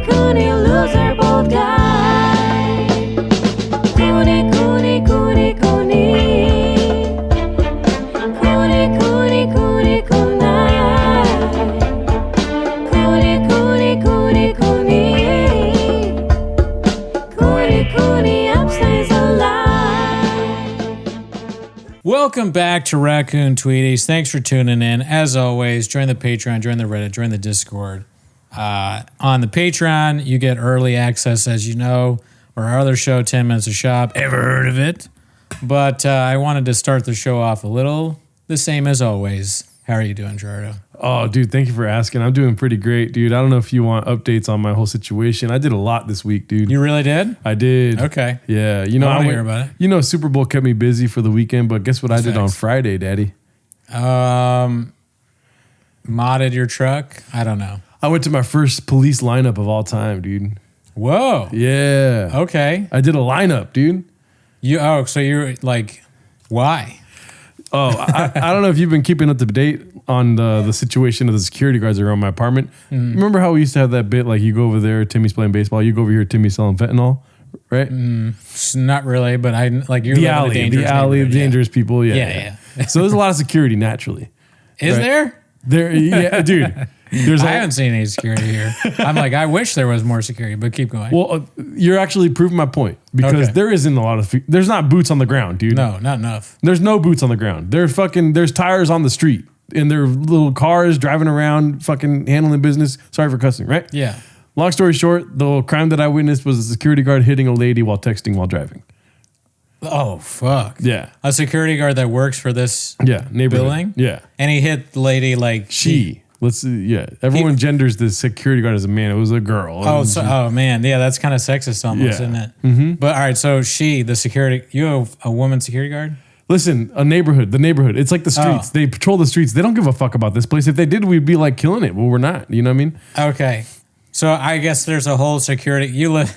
Cooney, loser, bold guy. Cooney, Cooney, Cooney, Cooney. Cooney, Cooney, Cooney, Cooney. Cooney, Cooney, Cooney, Cooney. Cooney, Cooney, upstays alive. Welcome back to Raccoon Tweeties. Thanks for tuning in. As always, join the Patreon, join the Reddit, join the Discord. On the Patreon, you get early access, as you know, or our other show, 10 Minutes of Shop. Ever heard of it? But I wanted to start the show off a little the same as always. How are you doing, Gerardo? Oh, dude, thank you for asking. I'm doing pretty great, dude. I don't know if you want updates on my whole situation. I did a lot this week, dude. You really did? I did. Okay. Yeah. You know, I want to hear about it. You know, Super Bowl kept me busy for the weekend, but guess what I did on Friday, Daddy? Modded your truck? I don't know. I went to my first police lineup of all time, dude. Whoa. Yeah. Okay. I did a lineup, dude. So you're like, why? Oh, I don't know if you've been keeping up to date on the situation of the security guards around my apartment. Mm. Remember how we used to have that bit, like you go over there, Timmy's playing baseball, you go over here, Timmy's selling fentanyl, right? It's not really, but I like you're The alley, the dangerous people. Yeah. So there's a lot of security naturally. Is Right. there? Yeah, dude. I haven't seen any security here. I'm like, I wish there was more security, but keep going. Well, you're actually proving my point because Okay. there isn't a lot of. There's not boots on the ground, dude. No, not enough. There's no boots on the ground. There's tires on the street and there are little cars driving around, fucking handling business. Sorry for cussing, right? Yeah. Long story short, the crime that I witnessed was a security guard hitting a lady while texting while driving. Oh, fuck. Yeah. A security guard that works for this Yeah. Neighborhood. building? Yeah. And he hit the lady like She. Everyone genders the security guard as a man. It was a girl. Oh man, yeah, that's kind of sexist almost, Yeah. isn't it? Mm-hmm. But all right, so you have a woman security guard? Listen, the neighborhood. It's like the streets. They patrol the streets. They don't give a fuck about this place. If they did, we'd be like killing it. Well, we're not. You know what I mean? Okay. So I guess there's a whole security. You live.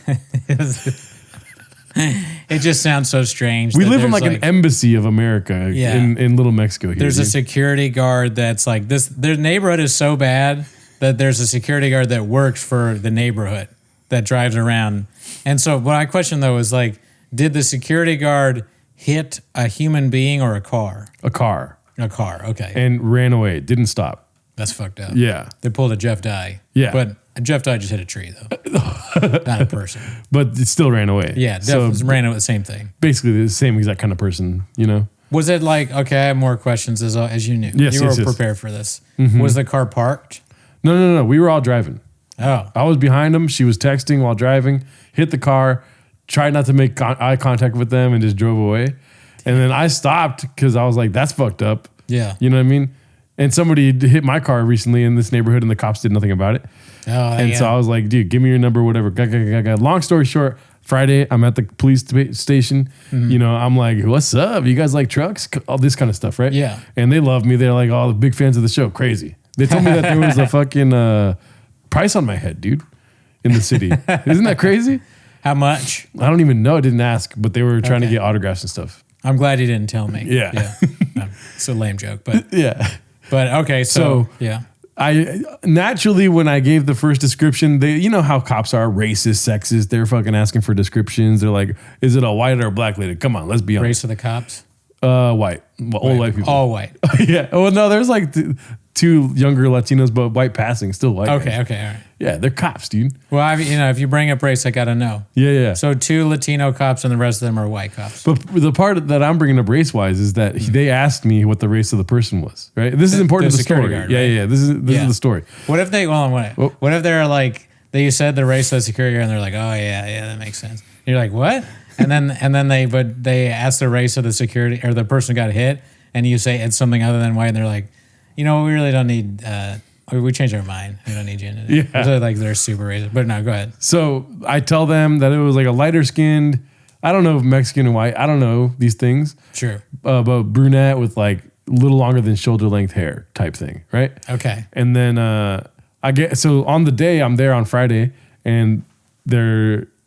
It just sounds so strange. We that live in there's like an embassy of America Yeah. in Little Mexico. Here, There's a dude. security guard that's like this. Their neighborhood is so bad that there's a security guard that works for the neighborhood that drives around. And so what I question though is like, did the security guard hit a human being or a car? A car. A car. Okay. And ran away. Didn't stop. That's fucked up. Yeah. They pulled a Jeff Dye. Yeah. But Jeff Dye just hit a tree though. Not a person. But it still ran away. Yeah. So ran away the same thing. basically the same exact kind of person, you know? Was it like, okay, I have more questions as you knew. Yes, you were yes. prepared for this. Mm-hmm. Was the car parked? No. We were all driving. Oh. I was behind them. She was texting while driving, hit the car, tried not to make eye contact with them and just drove away. And then I stopped because I was like, that's fucked up. Yeah. You know what I mean? And somebody hit my car recently in this neighborhood and the cops did nothing about it. Oh, And yeah. so I was like, dude, give me your number, whatever. Long story short, Friday, I'm at the police station. Mm-hmm. You know, I'm like, what's up? You guys like trucks? All this kind of stuff, right? Yeah. And they love me. They're like, oh, big fans of the show. Crazy. They told me that there was a fucking price on my head, dude, in the city. Isn't that crazy? How much? I don't even know. I didn't ask, but they were trying to Okay. get autographs and stuff. I'm glad you didn't tell me. Yeah. It's a lame joke, but Yeah. okay. So yeah. I naturally, when I gave the first description, you know how cops are, racist, sexist. They're fucking asking for descriptions. They're like, "Is it a white or a black lady?" Come on, let's be honest. Race of the cops. White, old white people. All white. Yeah. Well, no, there's like two younger Latinos, but white passing, still white. Okay. guys. Okay. All right. Yeah, they're cops, dude. Well, if you bring up race, I gotta know. Yeah. So 2 Latino cops and the rest of them are white cops. But the part that I'm bringing up race wise is that they asked me what the race of the person was. Right. This is important the to the security story. guard, Yeah. right? This is the story. What if they? Well, what if they're like you said the race of the security guard and they're like, oh yeah, that makes sense. And you're like, what? And then they ask the race of the security or the person who got hit, and you say it's something other than white, and they're like, we really don't need. We changed our mind. We don't need you. Yeah. So like they're super racist. But no, go ahead. So I tell them that it was like a lighter skinned, I don't know if Mexican and white, I don't know these things, Sure. but brunette with like a little longer than shoulder length hair type thing, right? Okay. And then so on the day I'm there on Friday, and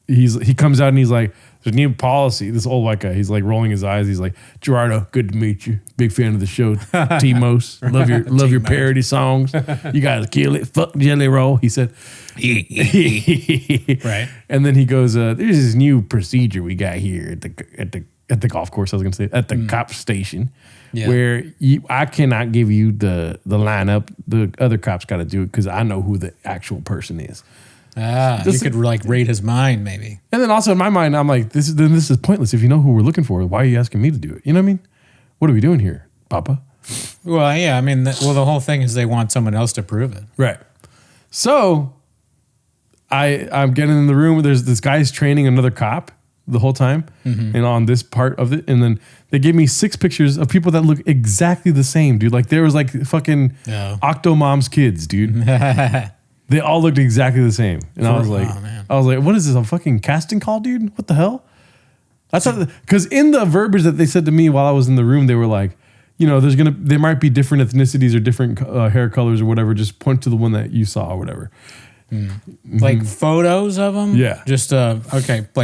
he comes out and he's like, there's a new policy. This old white guy, he's like rolling his eyes. He's like, Gerardo, good to meet you. Big fan of the show. T-Mos, love your parody songs. You guys kill it. Fuck Jelly Roll. He said, Right. And then he goes, there's this new procedure we got here at the golf course. I was gonna say at the cop station, where I cannot give you the lineup. The other cops got to do it because I know who the actual person is. You could like read his mind, maybe. And then also in my mind, I'm like, this is pointless. If you know who we're looking for, why are you asking me to do it? You know what I mean? What are we doing here, Papa? Well, yeah. I mean, the whole thing is they want someone else to prove it. Right. So I'm getting in the room. There's this guy's training another cop the whole time, and on this part of it, and then they gave me 6 pictures of people that look exactly the same, dude. Like there was like fucking Octomom's kids, dude. They all looked exactly the same, and I was like, what is this, a fucking casting call, dude? What the hell? That's because in the verbiage that they said to me while I was in the room, they were like, you know, there might be different ethnicities or different hair colors or whatever. Just point to the one that you saw or whatever. Like photos of them? Yeah. Just, like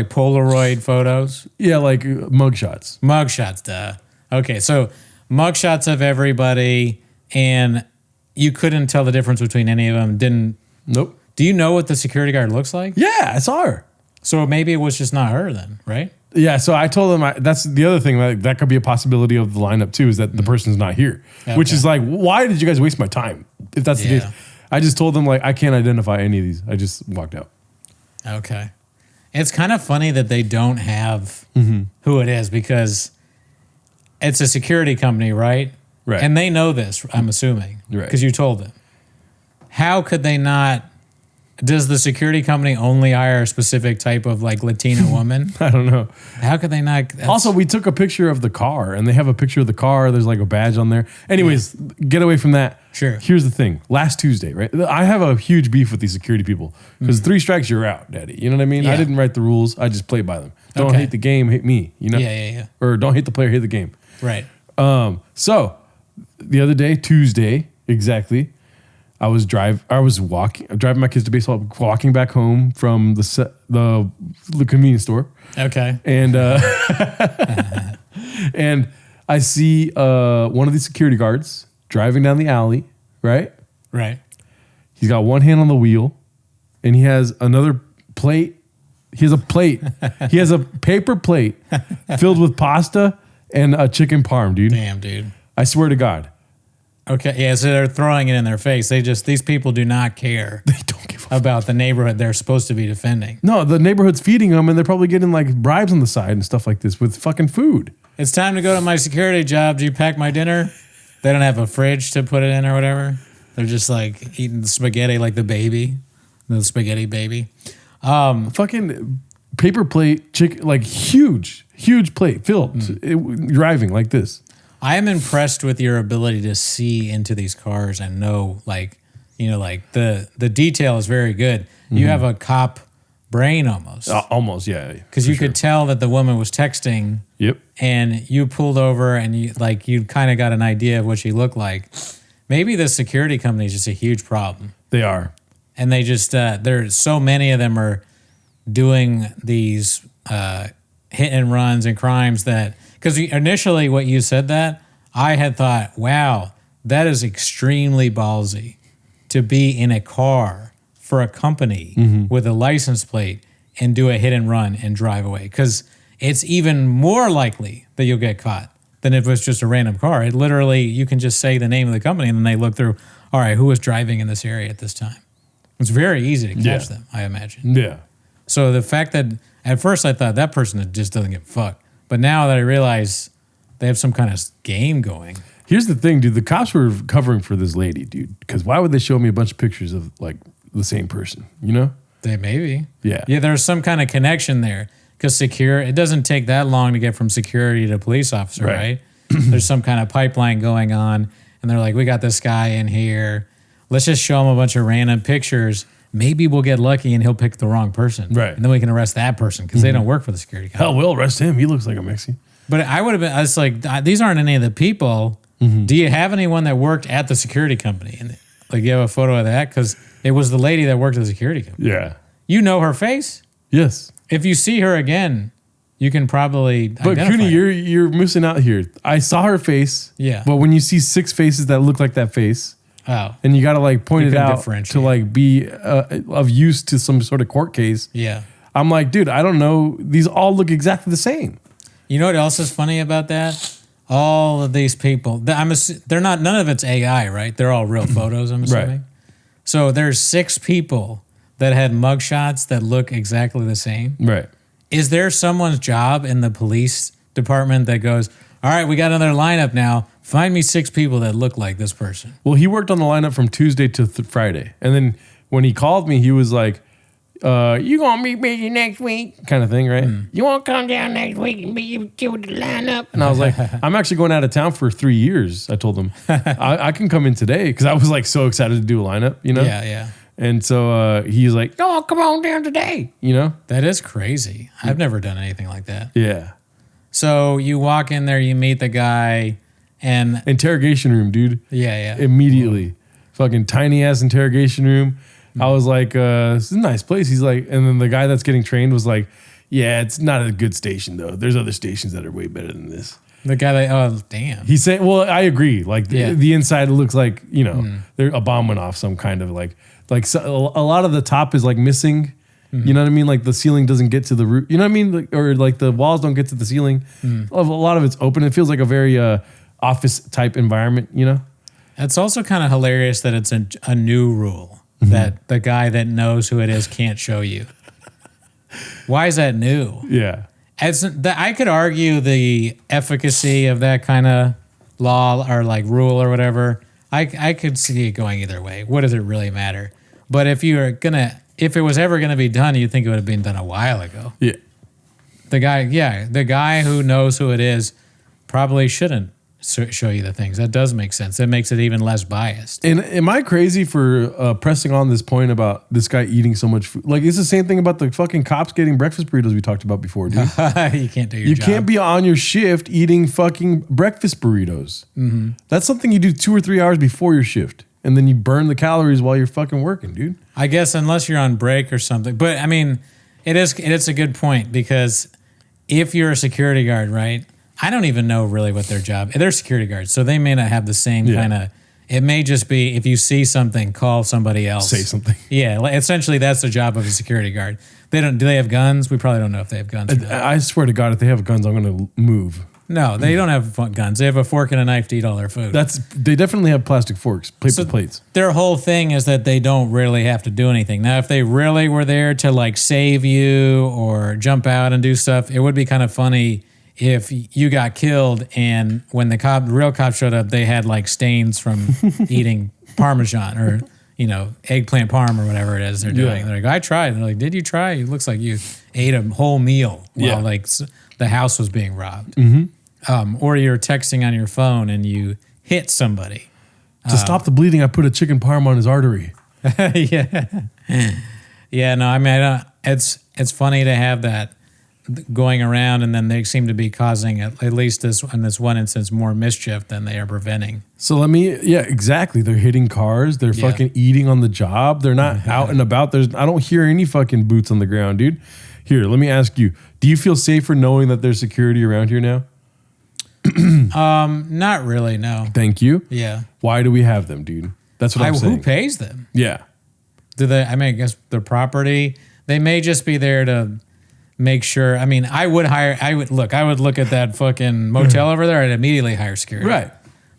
Polaroid photos? Yeah, like mugshots. Mugshots, duh. Okay, so mugshots of everybody, and you couldn't tell the difference between any of them. Nope. Do you know what the security guard looks like? Yeah, I saw her. So maybe it was just not her then, right? Yeah, so I told them that's the other thing that could be a possibility of the lineup too, is that the person's not here, which is like, why did you guys waste my time? If that's the case, I just told them like I can't identify any of these. I just walked out. Okay, it's kind of funny that they don't have who it is because it's a security company, right? Right, and they know this. I'm assuming, right, because you told them. How could they not? Does the security company only hire a specific type of like Latina woman? I don't know. How could they not? Also, we took a picture of the car, and they have a picture of the car. There's like a badge on there. Anyways, get away from that. Sure. Here's the thing. Last Tuesday, right? I have a huge beef with these security people because 3 strikes, you're out, daddy. You know what I mean? Yeah. I didn't write the rules. I just play by them. Don't hate the game, hate me. You know? Yeah. Or don't hate the player, hate the game. Right. So the other day, Tuesday, exactly, I was driving my kids to baseball, walking back home from the convenience store. Okay. And and I see one of these security guards driving down the alley, right? Right. He's got one hand on the wheel, and he has another plate. He has a plate. He has a paper plate filled with pasta and a chicken parm, dude. Damn, dude. I swear to God. Okay, yeah, so they're throwing it in their face. These people do not care They don't give a about the neighborhood they're supposed to be defending. No, the neighborhood's feeding them, and they're probably getting like bribes on the side and stuff like this with fucking food. It's time to go to my security job. Do you pack my dinner? They don't have a fridge to put it in or whatever. They're just like eating the spaghetti like the spaghetti baby. Fucking paper plate, chicken, like huge plate filled, driving like this. I am impressed with your ability to see into these cars and know, like, you know, like the detail is very good. You have a cop brain almost. Almost, yeah. Because you could tell that the woman was texting. Yep. And you pulled over and you kind of got an idea of what she looked like. Maybe the security company is just a huge problem. They are. And they just, there's so many of them are doing these hit and runs and crimes that, because initially what you said that, I had thought, wow, that is extremely ballsy to be in a car for a company with a license plate and do a hit and run and drive away. Because it's even more likely that you'll get caught than if it was just a random car. It literally, you can just say the name of the company and then they look through, all right, who was driving in this area at this time? It's very easy to catch them, I imagine. Yeah. So the fact that at first I thought that person just doesn't give a fuck. But now that I realize they have some kind of game going. Here's the thing, dude. The cops were covering for this lady, dude. Because why would they show me a bunch of pictures of like the same person, you know? They maybe. Yeah. Yeah, there's some kind of connection there. Because it doesn't take that long to get from security to police officer, right? There's some kind of pipeline going on. And they're like, we got this guy in here. Let's just show him a bunch of random pictures. Maybe we'll get lucky and he'll pick the wrong person. Right. And then we can arrest that person because they don't work for the security company. Hell, we'll arrest him. He looks like a Mexican. But I would have been, I was like, these aren't any of the people. Do you have anyone that worked at the security company? And like, you have a photo of that? Because it was the lady that worked at the security company. Yeah. You know her face? Yes. If you see her again, You can probably But identify Cooney, it. you're missing out here. I saw her face. Yeah. But when you see 6 faces that look like that face, Oh, and you got to like point You it can out differentiate. to like be of use to some sort of court case. yeah. I'm like, dude, I don't know. These all look exactly the same. You know what else is funny about that? All of these people, they're not, none of it's AI, right? They're all real photos, I'm assuming. Right. So there's 6 people that had mugshots that look exactly the same. Right. Is there someone's job in the police department that goes, all right, we got another lineup now. Find me 6 people that look like this person. Well, he worked on the lineup from Tuesday to Friday. And then when he called me, he was like, you gonna meet me next week? Kind of thing, right? You want to come down next week and be with the lineup? And I was like, I'm actually going out of town for 3 years. I told him, I can come in today because I was like so excited to do a lineup, you know? Yeah, yeah. And so he's like, oh, come on down today, you know? That is crazy. I've never done anything like that. Yeah. So you walk in there, you meet the guy, and Interrogation room, dude. yeah. Immediately. Fucking tiny ass interrogation room. I was like, this is a nice place. He's like, and then the guy that's getting trained was like, yeah, it's not a good station though. There's other stations that are way better than this. The guy that, oh, damn. He said, well, I agree. Like Yeah. the inside looks like, you know, a bomb went off some kind of like so, a lot of the top is like missing. You know what I mean? Like the ceiling doesn't get to the roof. You know what I mean? Like, or like the walls don't get to the ceiling. A lot of it's open. It feels like a very office type environment, you know? It's also kind of hilarious that it's a new rule that the guy that knows who it is can't show you. Why is that new? Yeah. I could argue the efficacy of that kind of law or like rule or whatever. I could see it going either way. What does it really matter? But if it was ever gonna be done, you'd think it would have been done a while ago. Yeah. The guy who knows who it is probably shouldn't show you the things. That does make sense. That makes it even less biased. And am I crazy for pressing on this point about this guy eating so much food? Like, it's the same thing about the fucking cops getting breakfast burritos we talked about before, dude. You can't do your You job. can't be on your shift eating fucking breakfast burritos. That's something you do 2 or 3 hours before your shift. And then you burn the calories while you're fucking working, dude. I guess unless you're on break or something. But I mean, it's a good point because if you're a security guard, right? I don't even know really what their job. They're security guards, so they may not have the same kind of. It may just be if you see something, call somebody else. Say something. Yeah, essentially that's the job of a security guard. They don't. Do they have guns? We probably don't know if they have guns. Or not. I swear to God, if they have guns, I'm going to move. No, they don't have guns. They have a fork and a knife to eat all their food. They definitely have plastic forks, paper plates. Their whole thing is that they don't really have to do anything. Now, if they really were there to like save you or jump out and do stuff, it would be kind of funny if you got killed and when the real cop showed up, they had like stains from eating Parmesan or, eggplant parm or whatever it is they're doing. Yeah. They're like, I tried. They're like, did you try? It looks like you ate a whole meal while like the house was being robbed. Or you're texting on your phone and you hit somebody. To stop the bleeding, I put a chicken parm on his artery. Yeah, no, I mean, it's funny to have that going around, and then they seem to be causing, at least in this one instance, more mischief than they are preventing. So exactly. They're hitting cars. They're fucking eating on the job. They're not out and about. I don't hear any fucking boots on the ground, dude. Here, let me ask you, do you feel safer knowing that there's security around here now? Not really, no. Thank you. Yeah. Why do we have them, dude? That's what I'm saying. Who pays them? Yeah. Do they? I mean, I guess the property. They may just be there to make sure. I mean, I would look at that fucking motel over there. I'd immediately hire security. Right.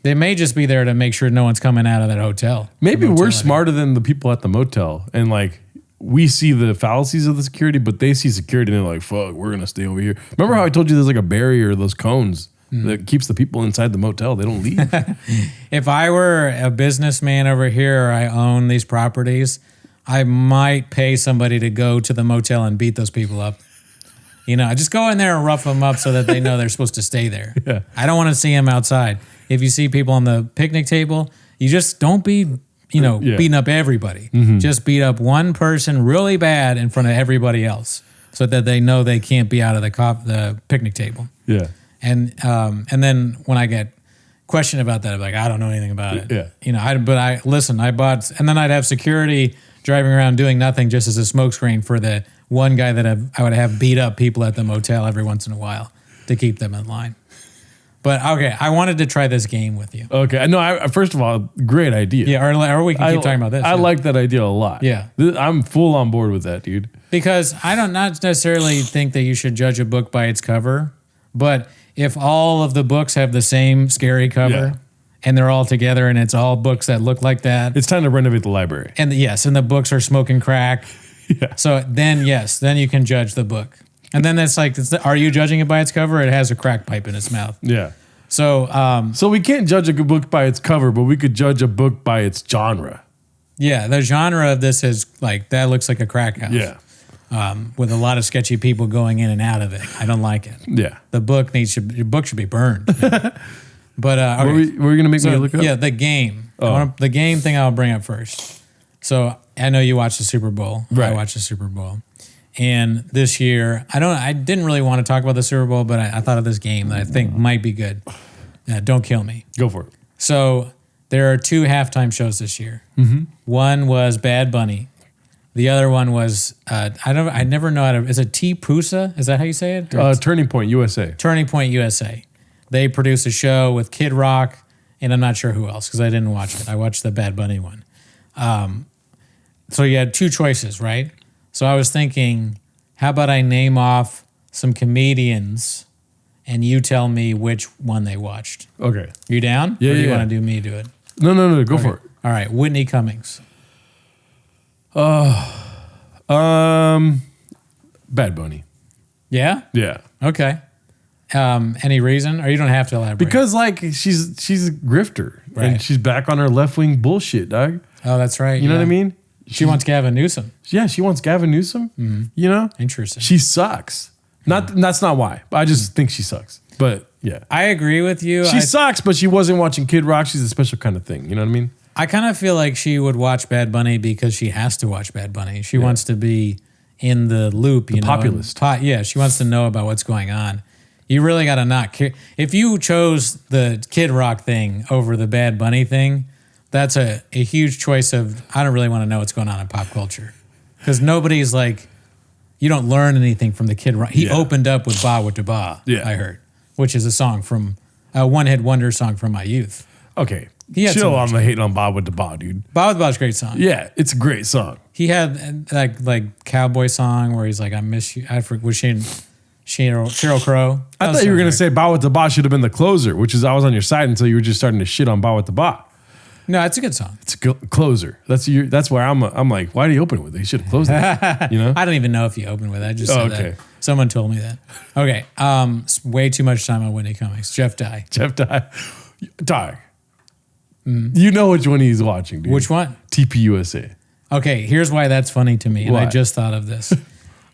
They may just be there to make sure no one's coming out of that hotel. Maybe we're smarter than the people at the motel, and like we see the fallacies of the security, but they see security and they're like, "Fuck, we're gonna stay over here." Remember how I told you there's like a barrier, those cones that keeps the people inside the motel. They don't leave. If I were a businessman over here, or I own these properties, I might pay somebody to go to the motel and beat those people up. I just go in there and rough them up so that they know they're supposed to stay there. Yeah. I don't want to see them outside. If you see people on the picnic table, you just don't be, beating up everybody. Just beat up one person really bad in front of everybody else so that they know they can't be out of the picnic table. Yeah. And then when I get questioned about that, I'm like, I don't know anything about it. Yeah. I bought, and then I'd have security driving around doing nothing just as a smokescreen for the one guy that I would have beat up people at the motel every once in a while to keep them in line. But okay, I wanted to try this game with you. Okay. No, first of all, great idea. Yeah, or we can keep talking about this. I like that idea a lot. Yeah. I'm full on board with that, dude. Because I don't not necessarily think that you should judge a book by its cover, but if all of the books have the same scary cover Yeah. and they're all together and it's all books that look like that, It's time to renovate the library. and the books are smoking crack, Yeah. so then then you can judge the book. And then that's like, are you judging it by its cover? It has a crack pipe in its mouth. Yeah. So, So we can't judge a good book by its cover, but we could judge a book by its genre. yeah, the genre of this is like, that looks like a crack house. Yeah. With a lot of sketchy people going in and out of it. I don't like it. Yeah. The book your book should be burned. But okay. Were we going to make me So, look up? yeah, the game. Oh. The game thing I'll bring up first. So I know you watched the Super Bowl. Right. I watched the Super Bowl. And this year, I didn't really want to talk about the Super Bowl, but I thought of this game that I think might be good. Don't kill me. Go for it. So there are 2 halftime shows this year. Mm-hmm. One was Bad Bunny. The other one was I never know how to. Is it T Pusa? Is that how you say it? Turning Point USA. Turning Point USA. They produced a show with Kid Rock, and I'm not sure who else because I didn't watch it. I watched the Bad Bunny one. So you had 2 choices, right? So I was thinking, how about I name off some comedians, and you tell me which one they watched. Okay. You down? Yeah, Or do you yeah. want to do me do it? No. Go for it. All right, Whitney Cummings. Bad Bunny. Yeah? Yeah. Okay. Any reason? Or you don't have to elaborate. Because like she's a grifter Right. and she's back on her left wing bullshit, dog. Oh, that's right. You know what I mean? She wants Gavin Newsom. Yeah, she wants Gavin Newsom. You know, Interesting. she sucks. That's not why. I just think she sucks. But yeah, I agree with you. she sucks. But she wasn't watching Kid Rock. She's a special kind of thing. You know what I mean? I kind of feel like she would watch Bad Bunny because she has to watch Bad Bunny. She wants to be in the loop, you know. populist. Yeah, she wants to know about what's going on. You really got to not care. If you chose the Kid Rock thing over the Bad Bunny thing, that's a huge choice of, I don't really want to know what's going on in pop culture. Because nobody's like, you don't learn anything from the Kid Rock. He opened up with Ba with Da Ba, I heard, which is a song from, a one-hit wonder song from my youth. Okay, He had chill some- on the hating on Bob with the Ba, dude. Ba with Da Ba's a great song. Yeah, it's a great song. He had like cowboy song where he's like, I miss you. I forget, was Sheryl Crow? I thought you were gonna say Ba with the Ba should have been the closer, which is I was on your side until you were just starting to shit on Ba with the Ba. No, it's a good song. It's a closer. That's where I'm like, why did he open it with it? He should have closed it. You know? I don't even know if he opened with it. I just said okay. that. Someone told me that. Okay. It's way too much time on Whitney Cummings. Jeff Dye. Jeff Dye. You know which one he's watching, dude. Which one? TPUSA. Okay, here's why that's funny to me. And I Why? just thought of this.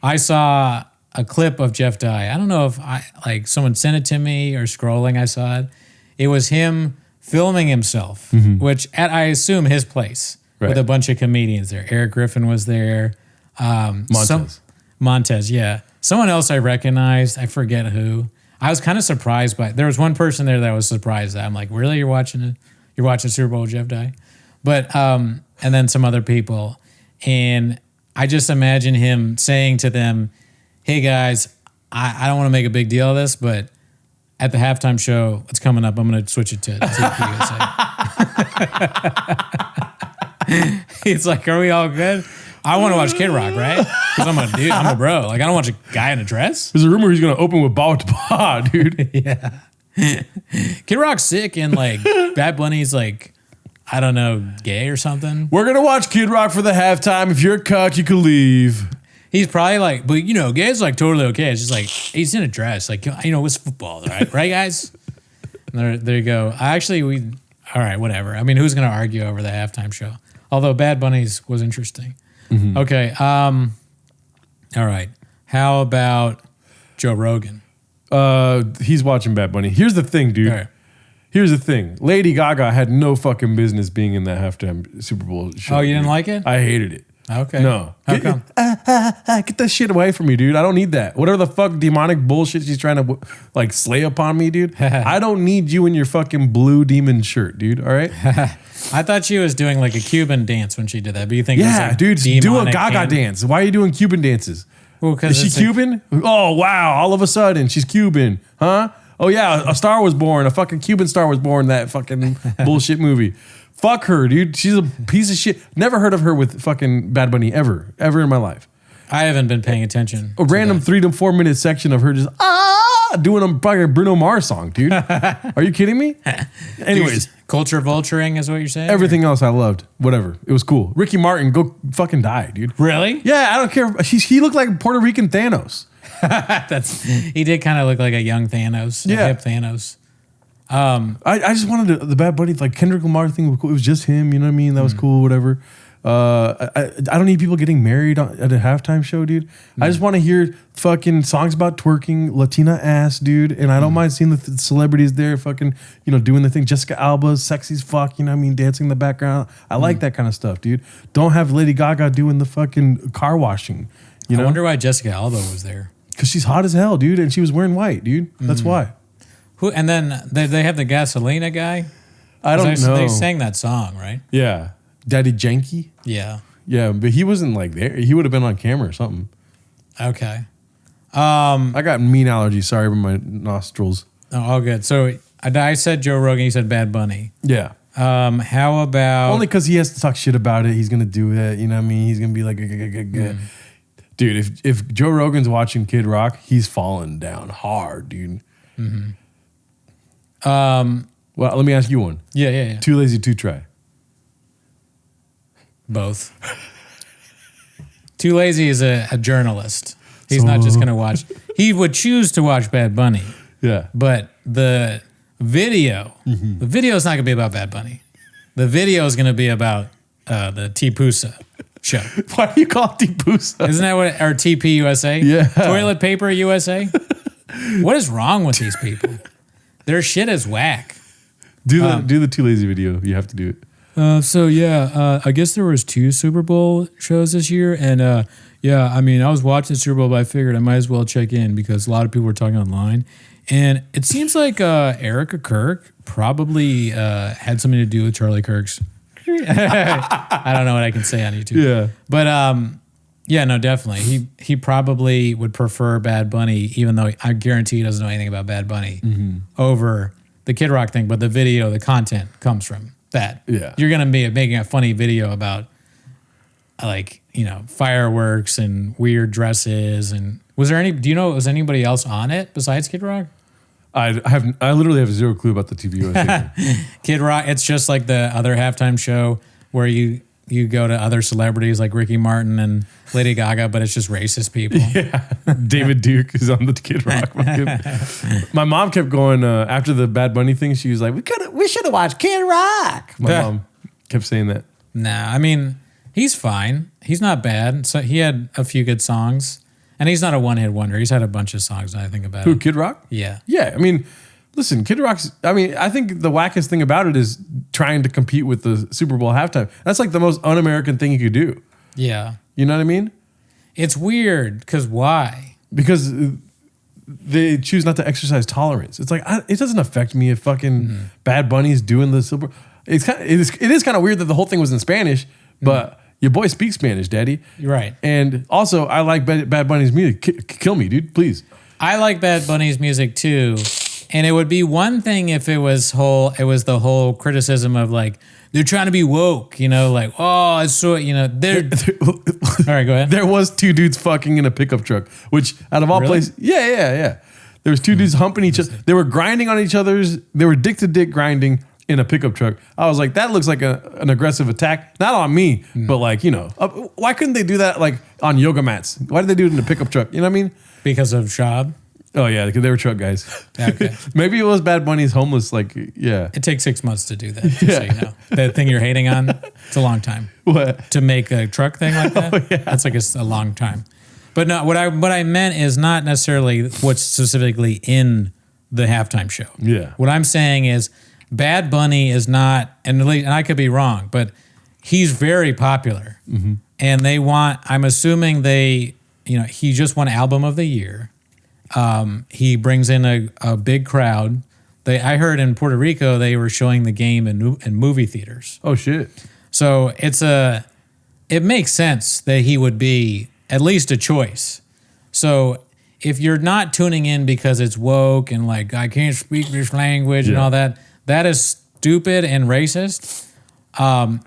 I saw a clip of Jeff Dye. I don't know if someone sent it to me or scrolling, I saw it. It was him filming himself, which at, I assume, his place with Right. a bunch of comedians there. Eric Griffin was there. Montez, yeah. Someone else I recognized, I forget who. I was kind of surprised by, there was one person there that I was surprised at. I'm like, really, you're watching it? You're watching Super Bowl with Jeff Dye? But, and then some other people. And I just imagine him saying to them, hey guys, I don't want to make a big deal of this, but at the halftime show, it's coming up. I'm going to switch it to TPUSA. He's like, are we all good? I want to watch Kid Rock, right? Because I'm a dude, I'm a bro. Like, I don't watch a guy in a dress. There's a rumor he's gonna open with Ba with the Ba, dude. Yeah. Kid Rock's sick and like Bad Bunny's like, I don't know, gay or something. We're gonna watch Kid Rock for the halftime. If you're a cuck, you can leave. He's probably like, but you know, gay's like totally okay. It's just like, he's in a dress. Like, you know, it's football, right? Right, guys? There you go. All right, whatever. I mean, who's going to argue over the halftime show? Although Bad Bunny's was interesting. Mm-hmm. Okay. All right. How about Joe Rogan? He's watching Bad Bunny. Here's the thing, dude. All right. Here's the thing. Lady Gaga had no fucking business being in that halftime Super Bowl show. Oh, you didn't dude. like it? I hated it. Okay. No. How come? Get that shit away from me, dude. I don't need that. Whatever the fuck demonic bullshit she's trying to like slay upon me, dude. I don't need you in your fucking blue demon shirt, dude. All right? I thought she was doing like a Cuban dance when she did that, but you think it was Yeah, like dude. Do a demonic Gaga hand? dance. Why are you doing Cuban dances? Well, because Is she Cuban? Oh, wow. All of a sudden, she's Cuban. Huh? Oh, yeah. A star was born. A fucking Cuban star was born in that fucking bullshit movie. Fuck her, dude. She's a piece of shit. Never heard of her with fucking Bad Bunny ever. Ever in my life. I haven't been paying attention. A random 3 to 4 minute section of her just, doing a fucking Bruno Mars song, dude. Are you kidding me? Anyways. Culture vulturing is what you're saying? Everything else I loved. Whatever. It was cool. Ricky Martin, go fucking die, dude. Really? Yeah, I don't care. He looked like Puerto Rican Thanos. He did kind of look like a young Thanos, a hip Thanos. I just wanted the Bad Bunny, like Kendrick Lamar thing was cool. It was just him, you know what I mean? That was cool, whatever. I don't need people getting married at a halftime show, dude. I just want to hear fucking songs about twerking, Latina ass, dude. And I don't mind seeing the celebrities there fucking, doing the thing. Jessica Alba, sexy as fuck, you know what I mean? Dancing in the background. I like that kind of stuff, dude. Don't have Lady Gaga doing the fucking car washing, you know? I wonder why Jessica Alba was there. Because she's hot as hell, dude. And she was wearing white, dude. That's why. Who? And then they have the Gasolina guy. I don't know. They sang that song, right? Yeah. Daddy Janky? Yeah. Yeah, but he wasn't like there. He would have been on camera or something. Okay. I got mean allergies. Sorry about my nostrils. Oh, all good. So I said Joe Rogan. You said Bad Bunny. Yeah. How about Only because he has to talk shit about it. He's going to do it. You know what I mean? He's going to be like, dude, if Joe Rogan's watching Kid Rock, he's falling down hard, dude. Well, let me ask you one. Yeah. Too lazy to try. Both. Too lazy is a journalist. He's not just going to watch. He would choose to watch Bad Bunny. Yeah. But the video is not going to be about Bad Bunny. The video is going to be about the T-Pusa show. Why do you call it T-Pusa? Isn't that what, or TP USA? Yeah. Toilet Paper USA? What is wrong with these people? Their shit is whack. Do the Too Lazy video. You have to do it. I guess there was 2 Super Bowl shows this year, and I was watching the Super Bowl, but I figured I might as well check in because a lot of people were talking online, and it seems like Erica Kirk probably had something to do with Charlie Kirk's. I don't know what I can say on YouTube. Yeah, but no, definitely he probably would prefer Bad Bunny, even though I guarantee he doesn't know anything about Bad Bunny over the Kid Rock thing. But the video, the content comes from that. Yeah. You're going to be making a funny video about fireworks and weird dresses. And was anybody else on it besides Kid Rock? I literally have zero clue about the TV USA thing. Kid Rock, it's just like the other halftime show where you go to other celebrities like Ricky Martin and Lady Gaga, but it's just racist people. Yeah. David Duke is on the Kid Rock. My mom kept going after the Bad Bunny thing. She was like, we should have watched Kid Rock. My mom kept saying that. Nah, I mean, he's fine. He's not bad. So he had a few good songs. And he's not a one-hit wonder. He's had a bunch of songs, I think, about Who, it. Kid Rock? Yeah. Yeah, I mean, listen, Kid Rock's, I think the wackest thing about it is trying to compete with the Super Bowl halftime. That's like the most un-American thing you could do. Yeah. You know what I mean? It's weird, because why? Because they choose not to exercise tolerance. It's like, it doesn't affect me if fucking Bad Bunny's doing the Super Bowl. It is kind of weird that the whole thing was in Spanish, but your boy speaks Spanish, daddy. You're right. And also, I like Bad Bunny's music. Kill me, dude, please. I like Bad Bunny's music, too. And it would be one thing if it was the whole criticism of like, they're trying to be woke, oh, it's so, they're. All right, go ahead. There was 2 dudes fucking in a pickup truck, which out of all Really? places, yeah. There was 2 dudes humping each other. They were grinding on each other's. They were dick to dick grinding in a pickup truck. I was like, that looks like an aggressive attack, not on me, but like, why couldn't they do that like on yoga mats? Why did they do it in a pickup truck? You know what I mean? Because of Shab. Oh yeah, because they were truck guys. Okay. Maybe it was Bad Bunny's homeless. Like, yeah. It takes 6 months to do that. Just so you know. That thing you're hating on, it's a long time. What? To make a truck thing like that? Oh, yeah. That's like a long time. But no, what I meant is not necessarily what's specifically in the halftime show. Yeah. What I'm saying is Bad Bunny is not, and I could be wrong, but he's very popular. Mm-hmm. And I'm assuming he just won Album of the Year. He brings in a big crowd. I heard in Puerto Rico they were showing the game in movie theaters. Oh shit! So it makes sense that he would be at least a choice. So if you're not tuning in because it's woke and like I can't speak this language and all that, that is stupid and racist.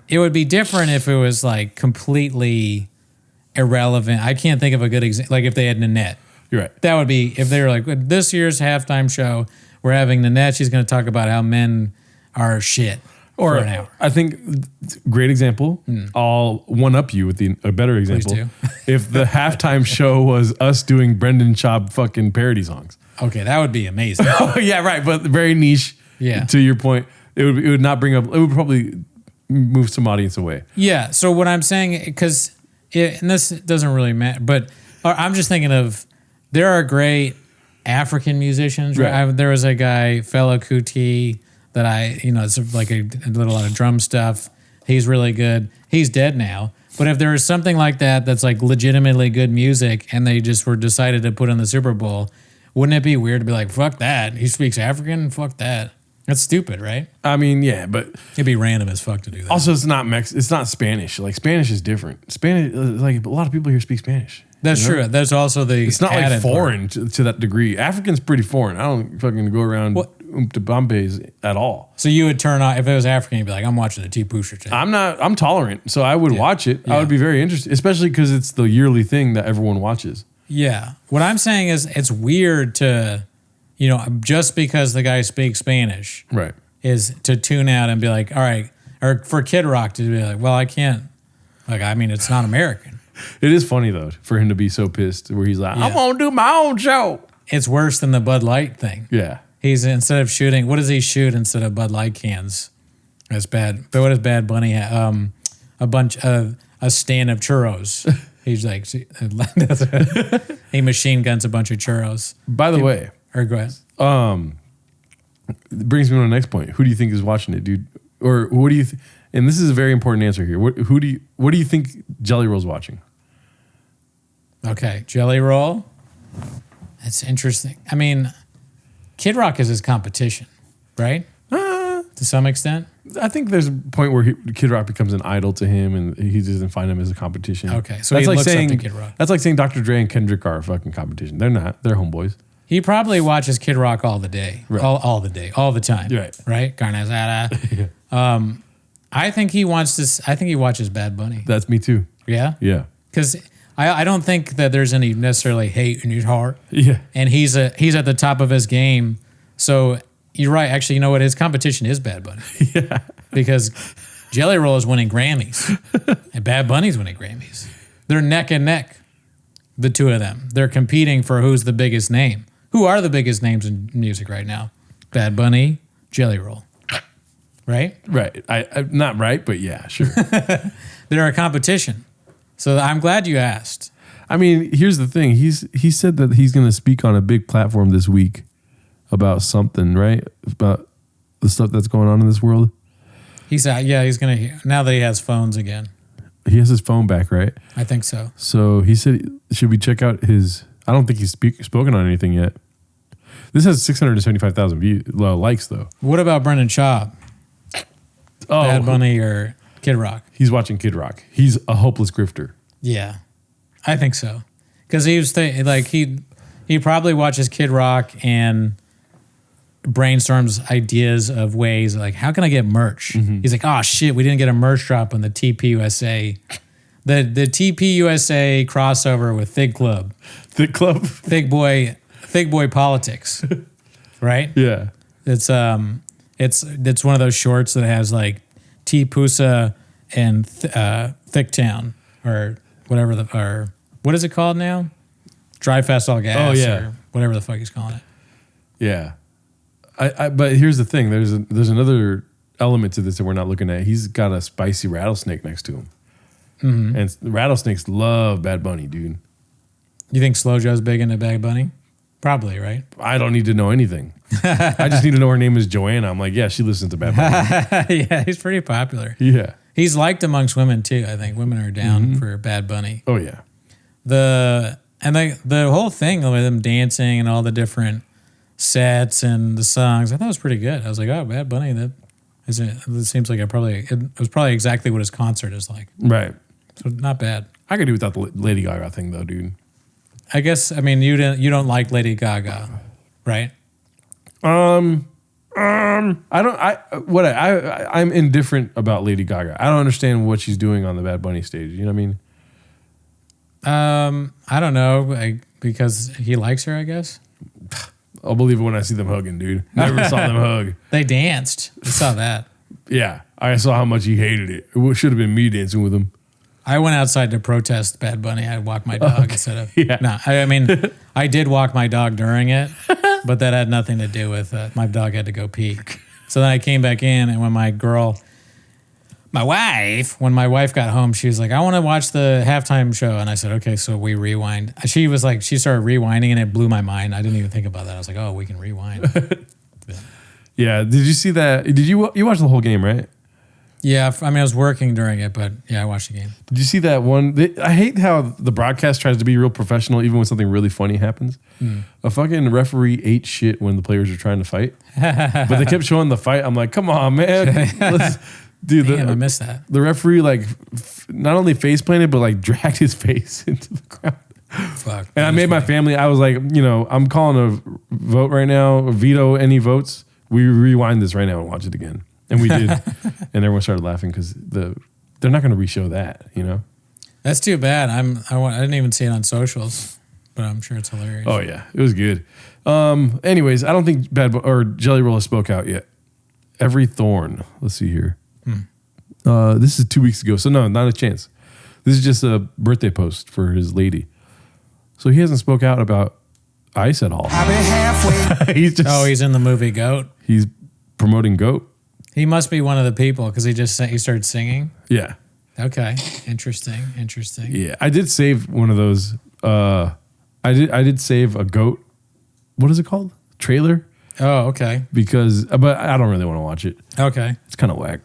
It would be different if it was like completely irrelevant. I can't think of a good example. Like if they had Nanette. You're right. That would be if they were like, this year's halftime show, we're having Nanette. She's going to talk about how men are shit for an hour. I think great example. I'll one up you with a better example. do. If the halftime show was us doing Brendan Schaub fucking parody songs. Okay, that would be amazing. Oh yeah, right. But very niche. Yeah. To your point, it would not bring up. It would probably move some audience away. Yeah. So what I'm saying, because and this doesn't really matter, but I'm just thinking of there are great African musicians. Right. There was a guy, Fela Kuti, that it's like a lot of drum stuff. He's really good. He's dead now. But if there was something like that that's like legitimately good music and they just were decided to put on the Super Bowl, wouldn't it be weird to be like, fuck that? He speaks African? Fuck that. That's stupid, right? I mean, yeah, but it'd be random as fuck to do that. Also, it's not Spanish. Like Spanish is different. Spanish, like a lot of people here speak Spanish. That's true. There's also the It's not like foreign to that degree. African's pretty foreign. I don't fucking go around to Bombay's at all. So you would turn on if it was African, you'd be like, I'm watching the T Pusher channel. I'm tolerant, so I would watch it. I would be very interested, especially because it's the yearly thing that everyone watches. Yeah. What I'm saying is it's weird to, just because the guy speaks Spanish, right, is to tune out and be like, all right, or for Kid Rock to be like, well, I can't, it's not American. It is funny though for him to be so pissed where he's like, I'm gonna do my own show. It's worse than the Bud Light thing. Yeah. He's instead of shooting, what does he shoot instead of Bud Light cans? That's bad. But what does Bad Bunny have? A stand of churros. He's like, he machine guns a bunch of churros. By the way, or go ahead. It brings me to the next point. Who do you think is watching it, dude? Or what do you? And this is a very important answer here. What do you think Jelly Roll's watching? Okay, Jelly Roll. That's interesting. I mean, Kid Rock is his competition, right? To some extent. I think there's a point where Kid Rock becomes an idol to him, and he doesn't find him as a competition. Okay, so he looks up to Kid Rock. That's like saying Dr. Dre and Kendrick are a fucking competition. They're not. They're homeboys. He probably watches Kid Rock all the day, right. all the day, all the time. Right? Carne asada. Yeah. I think he watches Bad Bunny. That's me too. Yeah? Yeah. Because I don't think that there's any necessarily hate in his heart. Yeah. And he's at the top of his game. So you're right. Actually, you know what? His competition is Bad Bunny. Yeah. Because Jelly Roll is winning Grammys. And Bad Bunny's winning Grammys. They're neck and neck, the two of them. They're competing for who's the biggest name. Who are the biggest names in music right now? Bad Bunny, Jelly Roll. Right? Right. I'm not right, but yeah, sure. They're a competition. So I'm glad you asked. I mean, here's the thing. He said that he's going to speak on a big platform this week about something, right? About the stuff that's going on in this world. He's going to, now that he has phones again. He has his phone back, right? I think so. So he said, should we check out his, I don't think he's spoken on anything yet. This has 675,000 likes though. What about Brendan Schaub? Oh, Bad Bunny or Kid Rock? He's watching Kid Rock. He's a hopeless grifter. Yeah, I think so. Because he probably watches Kid Rock and brainstorms ideas of ways like, how can I get merch? Mm-hmm. He's like, oh shit, we didn't get a merch drop on the TPUSA. The TPUSA crossover with Thig Club. Thig Club? Thig Boy Politics. Right? Yeah. It's one of those shorts that has like T Pusa and Thicktown or whatever or what is it called now? Drive Fast All Gas. Oh yeah, or whatever the fuck he's calling it. Yeah, but here's the thing. There's another element to this that we're not looking at. He's got a spicy rattlesnake next to him, and rattlesnakes love Bad Bunny, dude. You think Slow Joe's big into Bad Bunny? Probably, right? I don't need to know anything. I just need to know her name is Joanna. I'm like, yeah, she listens to Bad Bunny. Yeah, he's pretty popular. Yeah. He's liked amongst women too. I think women are down for Bad Bunny. Oh yeah. The whole thing with them dancing and all the different sets and the songs, I thought it was pretty good. I was like, oh, Bad Bunny, that seems like it was probably exactly what his concert is like. Right. So not bad. I could do without the Lady Gaga thing though, dude. I guess, I mean, you don't like Lady Gaga, right? I'm indifferent about Lady Gaga. I don't understand what she's doing on the Bad Bunny stage. You know what I mean? I don't know, because he likes her, I guess. I'll believe it when I see them hugging, dude. Never saw them hug. They danced. I saw that. Yeah, I saw how much he hated it. It should have been me dancing with him. I went outside to protest Bad Bunny. I walked my dog instead of. Yeah. No, I mean, I did walk my dog during it, but that had nothing to do with it. My dog had to go pee. So then I came back in, and when my wife got home, she was like, I want to watch the halftime show. And I said, okay, so we rewind. She was like, she started rewinding, and it blew my mind. I didn't even think about that. I was like, oh, we can rewind. Yeah. Did you see that? Did you watch the whole game, right? Yeah, I mean, I was working during it, but yeah, I watched the game. Did you see that one? I hate how the broadcast tries to be real professional even when something really funny happens. A fucking referee ate shit when the players were trying to fight. But they kept showing the fight. I'm like, come on, man. Dude, Damn, I missed that. The referee, like, not only face planted, but like dragged his face into the ground. Fuck. And I made my family, I was like, I'm calling a vote right now, veto any votes. We rewind this right now and watch it again. And we did. And everyone started laughing because they're not going to re-show that, That's too bad. I didn't even see it on socials, but I'm sure it's hilarious. Oh, yeah. It was good. Anyways, I don't think Jelly Roll has spoke out yet. Every Thorn. Let's see here. This is 2 weeks ago. So, no, not a chance. This is just a birthday post for his lady. So, he hasn't spoke out about Ice at all. I've been halfway. He's in the movie Goat. He's promoting Goat. He must be one of the people because he started singing. Yeah. Okay, interesting. Yeah, I did save one of those. I did save a Goat. What is it called? Trailer. Oh, okay. But I don't really want to watch it. Okay. It's kind of whack.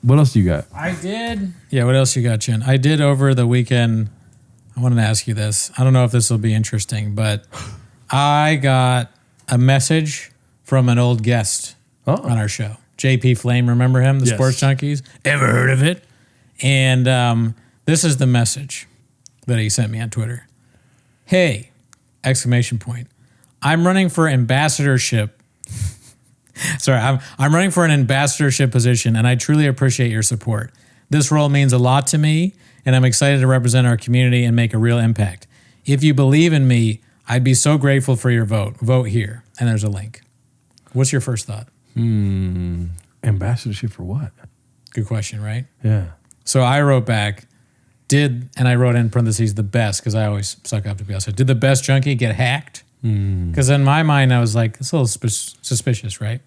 What else do you got? I did. Yeah, what else you got, Jen? I did over the weekend. I wanted to ask you this. I don't know if this will be interesting, but I got a message from an old guest on our show. JP Flame, remember him? The Yes. Sports Junkies? Ever heard of it? And this is the message that he sent me on Twitter. Hey, exclamation point. I'm running for ambassadorship. Sorry, I'm running for an ambassadorship position, and I truly appreciate your support. This role means a lot to me, and I'm excited to represent our community and make a real impact. If you believe in me, I'd be so grateful for your vote. Vote here. And there's a link. What's your first thought? Ambassadorship for what? Good question, right? Yeah. So I wrote back, and I wrote in parentheses, the best, because I always suck up to be honest. Did the best junkie get hacked? Because in my mind, I was like, it's a little suspicious, right?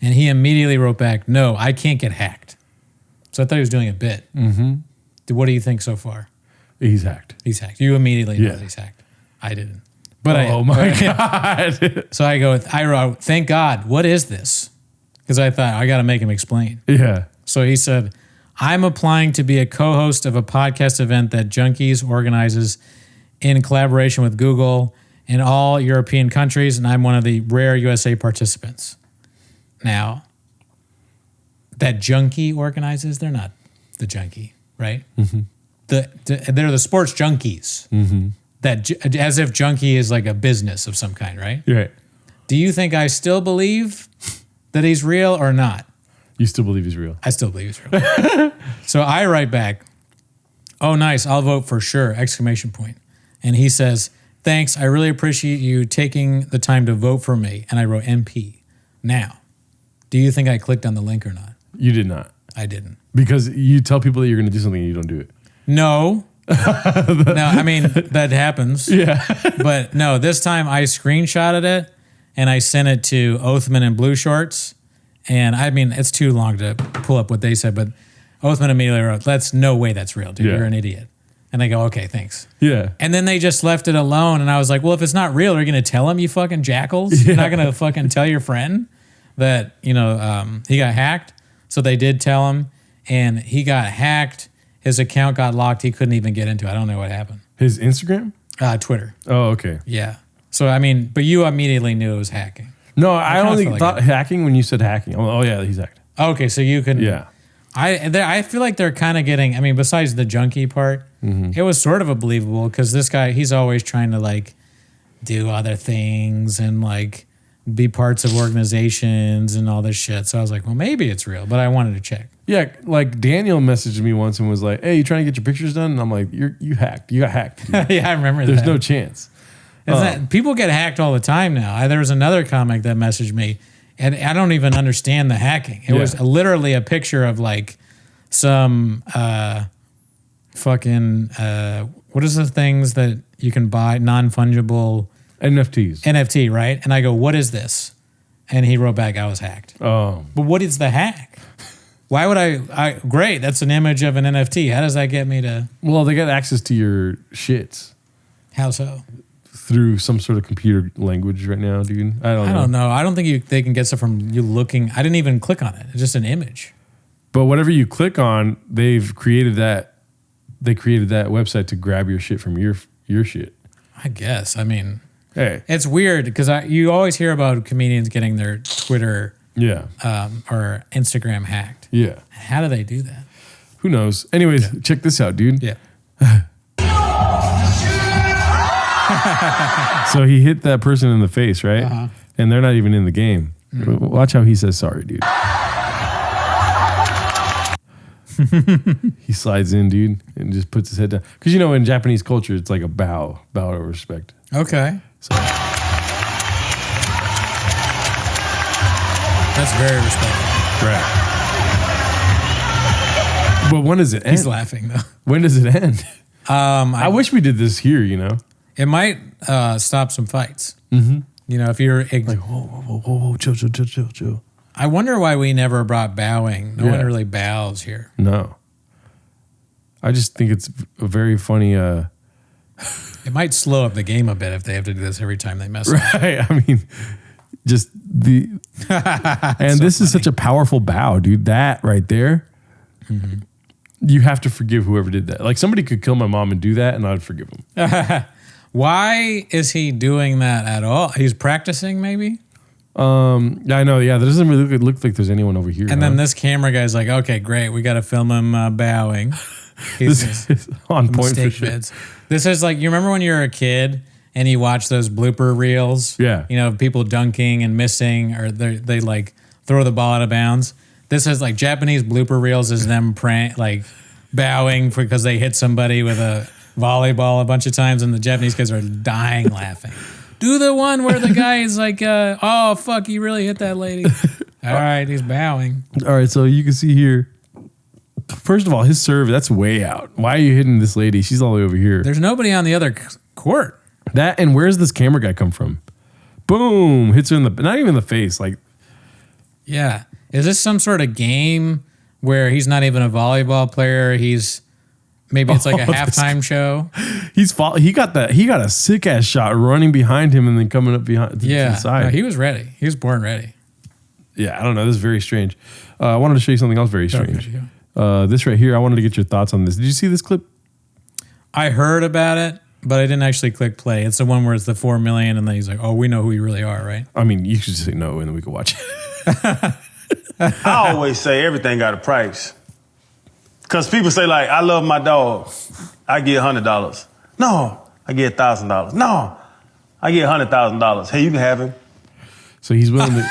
And he immediately wrote back, no, I can't get hacked. So I thought he was doing a bit. What do you think so far? He's hacked. He's hacked. You immediately know that he's hacked. I didn't. But God. So I wrote, thank God, what is this? Because I thought, I got to make him explain. Yeah. So he said, I'm applying to be a co-host of a podcast event that Junkies organizes in collaboration with Google in all European countries, and I'm one of the rare USA participants. Now, that Junkie organizes, they're not the Junkie, right? They're the sports junkies. That as if Junkie is like a business of some kind, right? Right. Do you think I still believe that he's real or not? You still believe he's real? I still believe he's real. So I write back, oh, nice, I'll vote for sure, exclamation point. And he says, thanks, I really appreciate you taking the time to vote for me. And I wrote MP. Now, do you think I clicked on the link or not? You did not. I didn't. Because you tell people that you're going to do something and you don't do it. No. No, I mean, that happens. Yeah. But no, this time I screenshotted it and I sent it to Oathman and Blue Shorts. And I mean, it's too long to pull up what they said, but Oathman immediately wrote, that's no way that's real, dude. Yeah. You're an idiot. And I go, okay, thanks. Yeah. And then they just left it alone. And I was like, well, if it's not real, are you going to tell him, you fucking jackals? You're not going to fucking tell your friend that, he got hacked. So they did tell him, and he got hacked. His account got locked. He couldn't even get into it. I don't know what happened. His Instagram? Twitter. Oh, okay. Yeah. So, I mean, but you immediately knew it was hacking. No, I only felt like thought hacking when you said hacking. Oh, yeah, he's hacked. Okay, so you can. Yeah. I feel like they're kind of getting, I mean, besides the junkie part, it was sort of believable because this guy, he's always trying to like do other things and like be parts of organizations and all this shit. So I was like, well, maybe it's real, but I wanted to check. Yeah, like Daniel messaged me once and was like, "Hey, you trying to get your pictures done?" And I'm like, "You hacked. You got hacked. dude. Yeah, I remember There's that. no chance." People get hacked all the time now. There was another comic that messaged me, and I don't even understand the hacking. It was literally a picture of like some fucking what is the things that you can buy non-fungible NFTs. NFT, right? And I go, "What is this?" And he wrote back, "I was hacked." Oh, But what is the hack? Why would I? Great, that's an image of an NFT. How does that get me to? well, they got access to your shits How so? through some sort of computer language right now, dude. I don't know. I don't think they can get stuff from you looking. I didn't even click on it. It's just an image. But whatever you click on, they've created that. They created that website to grab your shit from your shit. I guess. I mean, Hey, it's weird because you always hear about comedians getting their Twitter yeah, or Instagram hacked. yeah. How do they do that? Who knows? Anyways, check this out, dude. Yeah. So he hit that person in the face, right? Uh-huh. And they're not even in the game. Watch how he says sorry, dude. He slides in, dude, and just puts his head down. Because you know, in Japanese culture, it's like a bow of respect. Okay. So, That's very respectful. right. But when does it end? He's laughing though. When does it end? I I wish we did this here, you know? It might stop some fights. Mm-hmm. You know, if you're Like, whoa, chill. I wonder why we never brought bowing. No one Yeah. really bows here. No. I just think it's a very funny, It might slow up the game a bit if they have to do this every time they mess up. right? I mean, just the, and So this is such a powerful bow, dude. That right there, you have to forgive whoever did that. Like somebody could kill my mom and do that, and I'd forgive him. Why is he doing that at all? He's practicing, maybe. Yeah, I know. Yeah, there doesn't really look like there's anyone over here. And then this camera guy's like, "Okay, great, we got to film him bowing." He's this is on point for mistake sure. bids. This is like, you remember when you were a kid and you watch those blooper reels? Yeah. You know, people dunking and missing, or they like throw the ball out of bounds. This is like Japanese blooper reels is them like bowing because they hit somebody with a volleyball a bunch of times, and the Japanese kids are dying laughing. Do the one where the guy is like, "Oh fuck, you really hit that lady." All right, he's bowing. All right, so you can see here. First of all, his serve, that's way out. Why are you hitting this lady? She's all the way over here. There's nobody on the other court. That, and where's this camera guy come from? Boom, hits her in the, not even the face. Like, Yeah. Is this some sort of game where he's not even a volleyball player? Maybe it's like a halftime show. he got a sick ass shot running behind him and then coming up behind to the side. No, he was ready. He was born ready. Yeah, I don't know. This is very strange. I wanted to show you something else very strange. Okay. This right here, I wanted to get your thoughts on this. Did you see this clip? I heard about it, but I didn't actually click play. It's the one where it's the 4 million and then he's like, "Oh, we know who you really are," right? I mean, you should just say no and then we could watch it. I always say everything got a price. Because people say, like, I love my dog. I get $100. No, I get $1,000. No, I get $100,000. Hey, you can have him. So he's willing to.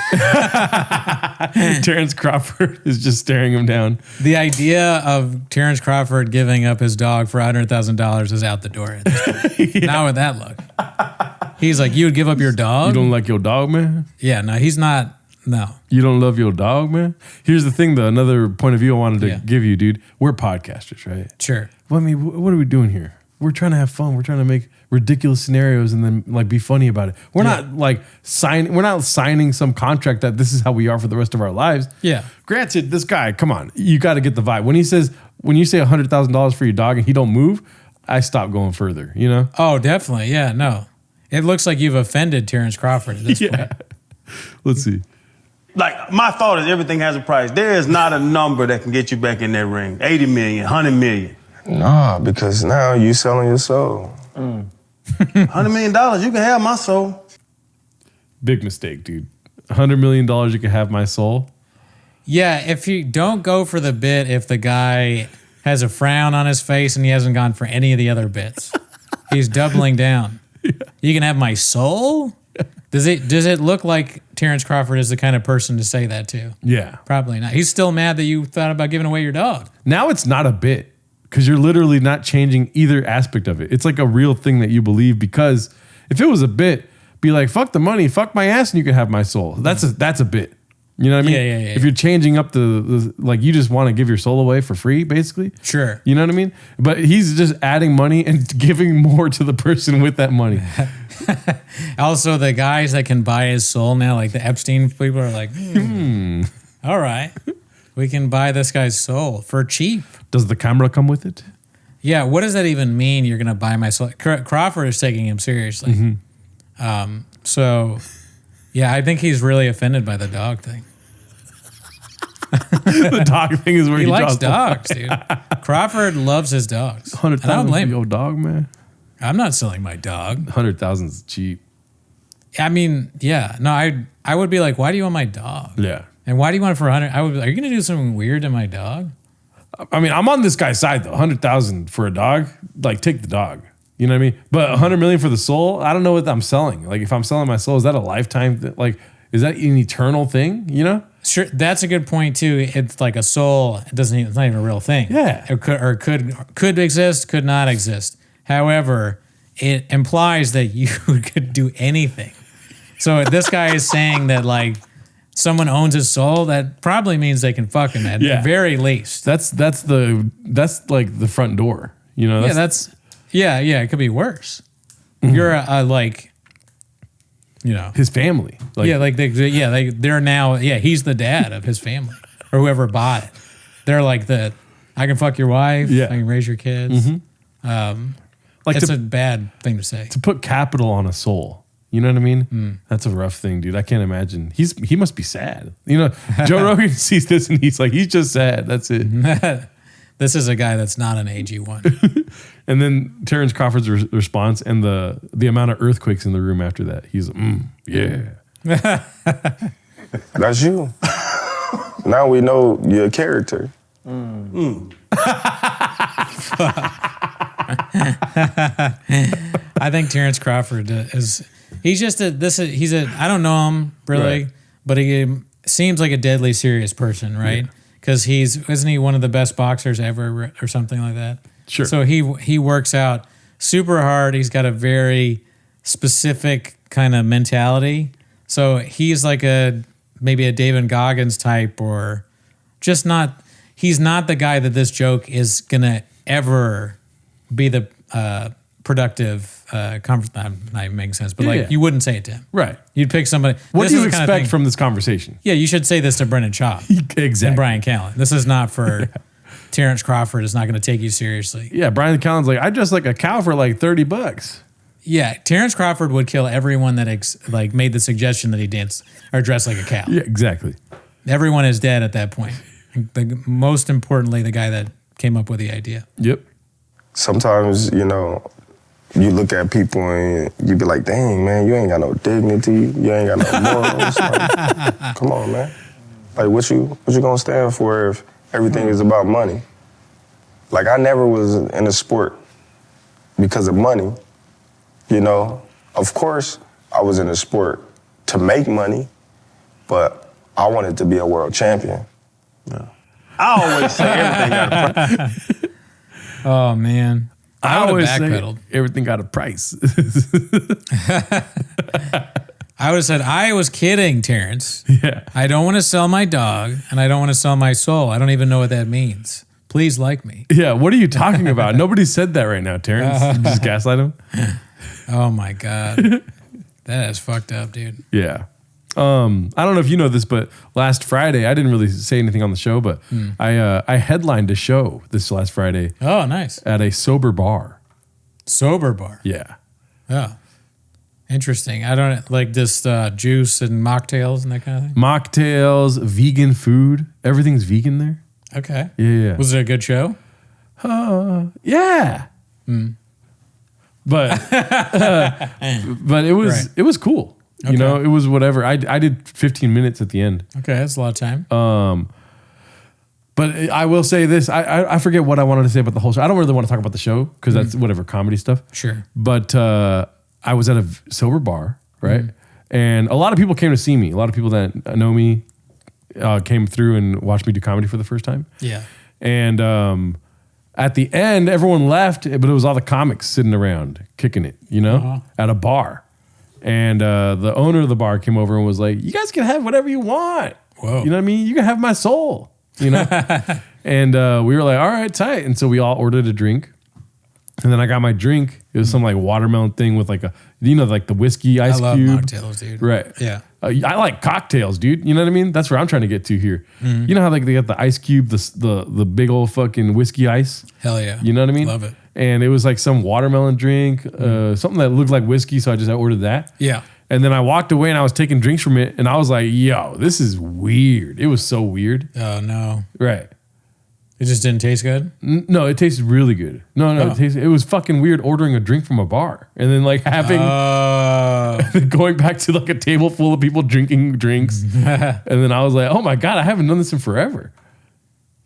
Terrence Crawford is just staring him down. The idea of Terrence Crawford giving up his dog for $100,000 is out the door at this point. Not with that look. He's like, "You would give up your dog?" You don't like your dog, man? Yeah, no, he's not. No. You don't love your dog, man? Here's the thing, though. Another point of view I wanted to give you, dude. We're podcasters, right? Sure. Well, I mean, what are we doing here? We're trying to have fun. We're trying to make ridiculous scenarios and then like be funny about it. We're not like we're not signing some contract that this is how we are for the rest of our lives. Yeah. Granted, this guy, come on, you got to get the vibe. When you say $100,000 for your dog and he don't move, I stop going further, you know? Oh, definitely. Yeah, no. It looks like you've offended Terrence Crawford at this point. Let's see. Like, my thought is everything has a price. There is not a number that can get you back in that ring. 80 million, 100 million. Nah, because now you selling your soul. $100 million, you can have my soul. Big mistake, dude. $100 million, you can have my soul. Yeah, if you don't go for the bit, if the guy has a frown on his face and he hasn't gone for any of the other bits. He's doubling down. You can have my soul? Does it look like Terrence Crawford is the kind of person to say that to? Yeah. Probably not. He's still mad that you thought about giving away your dog. Now it's not a bit because you're literally not changing either aspect of it. It's like a real thing that you believe, because if it was a bit, be like, fuck the money, fuck my ass, and you can have my soul. That's a bit. You know what I mean? Yeah. If you're changing up the like, you just want to give your soul away for free, basically. Sure. You know what I mean? But he's just adding money and giving more to the person with that money. Also, the guys that can buy his soul now, like the Epstein people, are like, all right, we can buy this guy's soul for cheap. Does the camera come with it? Yeah, what does that even mean? You're going to buy my soul? Crawford is taking him seriously. So, yeah, I think he's really offended by the dog thing. The dog thing is where He likes draws the line. dogs, dude. Crawford loves his dogs. And I don't blame him. Yo, dog, man. I'm not selling my dog. 100,000 is cheap. I mean, yeah. No, I would be like, why do you want my dog? Yeah. And why do you want it for 100? I would be like, are you going to do something weird to my dog? I mean, I'm on this guy's side though. 100,000 for a dog, like, take the dog. You know what I mean? But 100 million for the soul, I don't know what I'm selling. Like, if I'm selling my soul, is that a lifetime? Like, is that an eternal thing? You know? Sure, that's a good point too. It's like a soul. It's not even a real thing. Yeah. It could exist, could not exist. However, it implies that you could do anything. So this guy is saying that like someone owns his soul. That probably means they can fuck him at the very least. That's like the front door. You know? Yeah. It could be worse. You're like, you know, his family. Like, they're now, he's the dad of his family or whoever bought it. They're like I can fuck your wife. Yeah. I can raise your kids. like It's a bad thing to say. to put capital on a soul. You know what I mean? That's a rough thing, dude. I can't imagine. He must be sad. You know, Joe Rogan sees this and he's like, he's just sad. That's it. This is a guy that's not an AG1. And then Terrence Crawford's response and the amount of earthquakes in the room after that. He's yeah. That's you. Now we know you're a character. I think Terrence Crawford he's I don't know him really, Right. but he seems like a deadly serious person, right? Because isn't he one of the best boxers ever or something like that? Sure. So he works out super hard. He's got a very specific kind of mentality. So he's like maybe a David Goggins type, or just not. He's not the guy that this joke is gonna ever be the productive conference. Not even making sense, but you wouldn't say it to him. Right. You'd pick somebody. What This do you is the kind of expect thing- from this conversation? Yeah, you should say this to Brendan Schaub Exactly. and Brian Callen. This is not for Terrence Crawford. Is not going to take you seriously. Yeah, Brian Callen's like, I dress like a cow for like $30. Yeah, Terrence Crawford would kill everyone that made the suggestion that he dance or dress like a cow. Yeah, exactly. Everyone is dead at that point. Most importantly, the guy that came up with the idea. Yep. Sometimes, you know, you look at people and you be like, dang, man, you ain't got no dignity. You ain't got no morals. Like, come on, man. Like, what you gonna stand for if everything is about money? Like, I never was in a sport because of money. You know, of course, I was in a sport to make money, but I wanted to be a world champion. I always say everything got a price. Oh man, I would always have say backpedaled. everything got a price. I would have said, I was kidding, Terrence. Yeah. I don't want to sell my dog, and I don't want to sell my soul. I don't even know what that means. Please like me. Yeah, what are you talking about? Nobody said that right now, Terrence. You just gaslight him? Oh my God. That is fucked up, dude. Yeah. I don't know if you know this, but last Friday, I didn't really say anything on the show, but I headlined a show this last Friday Oh, nice. at a sober bar. Sober bar. Yeah. Oh. Interesting. I don't like just juice and mocktails and that kind of thing. Mocktails, vegan food. Everything's vegan there. Okay. Yeah. Was it a good show? Yeah. But but it was Right. it was cool. Okay. You know, it was whatever. I did 15 minutes at the end. Okay, that's a lot of time. But I will say this. I forget what I wanted to say about the whole show. I don't really want to talk about the show because that's whatever comedy stuff. Sure. But I was at a sober bar, right? And a lot of people came to see me. A lot of people that know me came through and watched me do comedy for the first time. Yeah. And at the end, everyone left, but it was all the comics sitting around kicking it, at a bar. And the owner of the bar came over and was like, "You guys can have whatever you want. Whoa. You know what I mean? You can have my soul." And we were like, "All right, tight." And so we all ordered a drink. And then I got my drink. It was some like watermelon thing with like like the whiskey ice I love cube. mocktails, dude. Right. Yeah. I like cocktails, dude. You know what I mean? That's where I'm trying to get to here. You know how like they got the ice cube, the big old fucking whiskey ice? Hell yeah. You know what I mean? Love it. And it was like some watermelon drink, something that looked like whiskey. So I ordered that. Yeah. And then I walked away and I was taking drinks from it. And I was like, yo, this is weird. It was so weird. Oh, no. Right. It just didn't taste good? No, it tasted really good. No, it was fucking weird ordering a drink from a bar and then like having going back to like a table full of people drinking drinks. And then I was like, oh my God, I haven't done this in forever.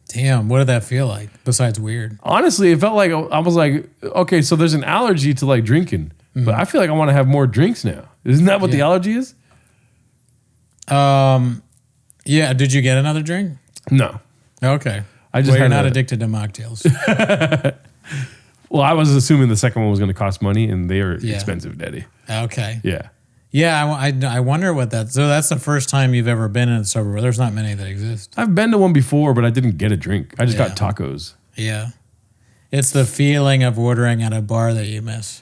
Damn, what did that feel like besides weird? Honestly, it felt like I was like, okay, so there's an allergy to like drinking, but I feel like I want to have more drinks now. Isn't that what the allergy is? Yeah. Did you get another drink? No. Okay. You're you're not addicted to mocktails. Well, I was assuming the second one was going to cost money, and they are expensive, Daddy. Okay. Yeah. Yeah, I wonder what that. So that's the first time you've ever been in a sober bar. There's not many that exist. I've been to one before, but I didn't get a drink. I just got tacos. Yeah. It's the feeling of ordering at a bar that you miss.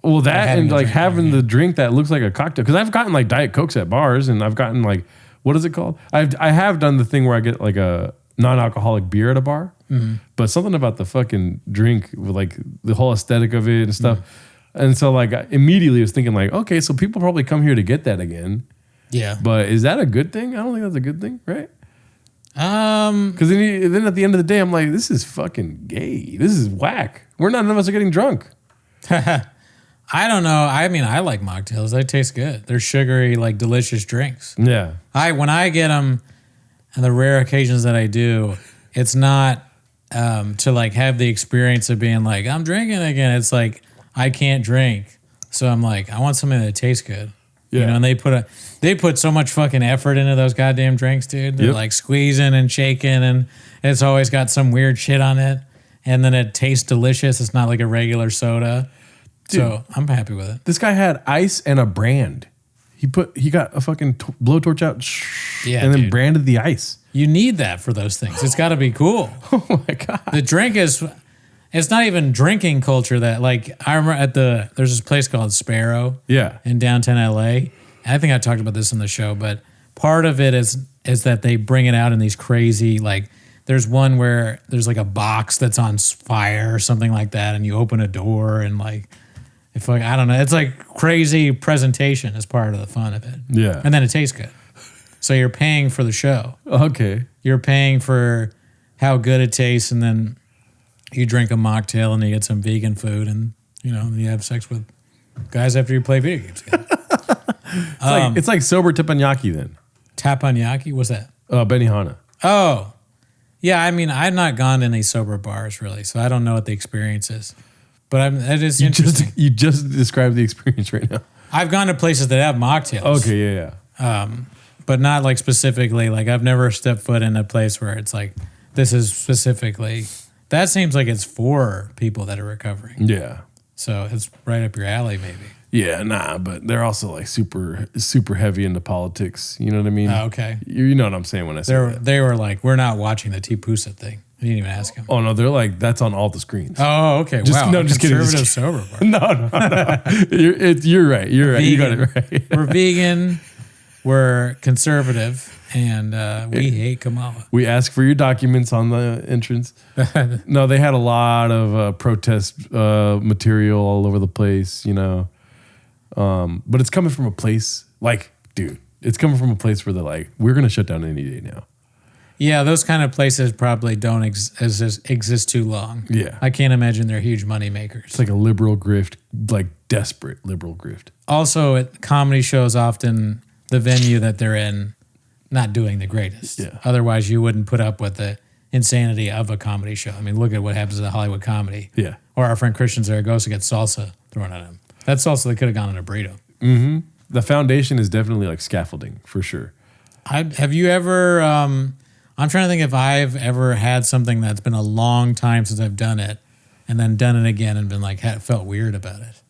Well, that having and a like drink having the drink that looks like a cocktail. Because I've gotten like Diet Cokes at bars, and I've gotten like, what is it called? I have done the thing where I get like a non-alcoholic beer at a bar, but something about the fucking drink with like the whole aesthetic of it and stuff. And so like I immediately was thinking like, okay, so people probably come here to get that again. Yeah. But is that a good thing? I don't think that's a good thing, right? Because then at the end of the day, I'm like, this is fucking gay. This is whack. None of us are getting drunk. I don't know. I mean, I like mocktails. They taste good. They're sugary, like delicious drinks. Yeah. When I get them, and the rare occasions that I do, it's not to like have the experience of being like, I'm drinking again. It's like, I can't drink. So I'm like, I want something that tastes good. Yeah. And they put so much fucking effort into those goddamn drinks, dude. They're like squeezing and shaking, and it's always got some weird shit on it. And then it tastes delicious. It's not like a regular soda. Dude, so I'm happy with it. This guy had ice and a brand. He got a fucking blowtorch out, and then branded the ice. You need that for those things. It's got to be cool. Oh my God. The drink it's not even drinking culture that like, I remember there's this place called Sparrow in downtown LA. I think I talked about this in the show, but part of it is that they bring it out in these crazy, like there's one where there's like a box that's on fire or something like that. And you open a door and like, it's like, I don't know. It's like crazy presentation as part of the fun of it. Yeah. And then it tastes good. So you're paying for the show. Okay. You're paying for how good it tastes, and then you drink a mocktail and you get some vegan food, and you have sex with guys after you play video games together. It's like sober teppanyaki then. Teppanyaki? What's that? Benihana. Oh. Yeah, I mean, I've not gone to any sober bars really, so I don't know what the experience is. But it is interesting. You just described the experience right now. I've gone to places that have mocktails. Okay, yeah. But not like specifically, like I've never stepped foot in a place where it's like, this is specifically, that seems like it's for people that are recovering. Yeah. So it's right up your alley maybe. Yeah, nah, but they're also like super, super heavy into politics. You know what I mean? Oh, okay. You know what I'm saying when I say that. They were like, we're not watching the T-Pusa thing. I didn't even ask him. Oh, no, they're like, that's on all the screens. Oh, okay. Wow. No, just kidding. Conservative sober bar. No. You're right. You're right. You got it right. We're vegan. We're conservative. And we hate Kamala. We ask for your documents on the entrance. No, they had a lot of protest material all over the place, but it's coming from a place like, dude, it's coming from a place where they're like, we're going to shut down any day now. Yeah, those kind of places probably don't exist too long. Yeah. I can't imagine they're huge money makers. It's like a liberal grift, like desperate liberal grift. Also, at comedy shows, often the venue that they're in, not doing the greatest. Yeah. Otherwise, you wouldn't put up with the insanity of a comedy show. I mean, look at what happens at Hollywood comedy. Yeah. Or our friend Christian Zaragoza gets salsa thrown at him. That salsa that could have gone in a burrito. The foundation is definitely like scaffolding for sure. Have you ever? I'm trying to think if I've ever had something that's been a long time since I've done it, and then done it again and been like felt weird about it.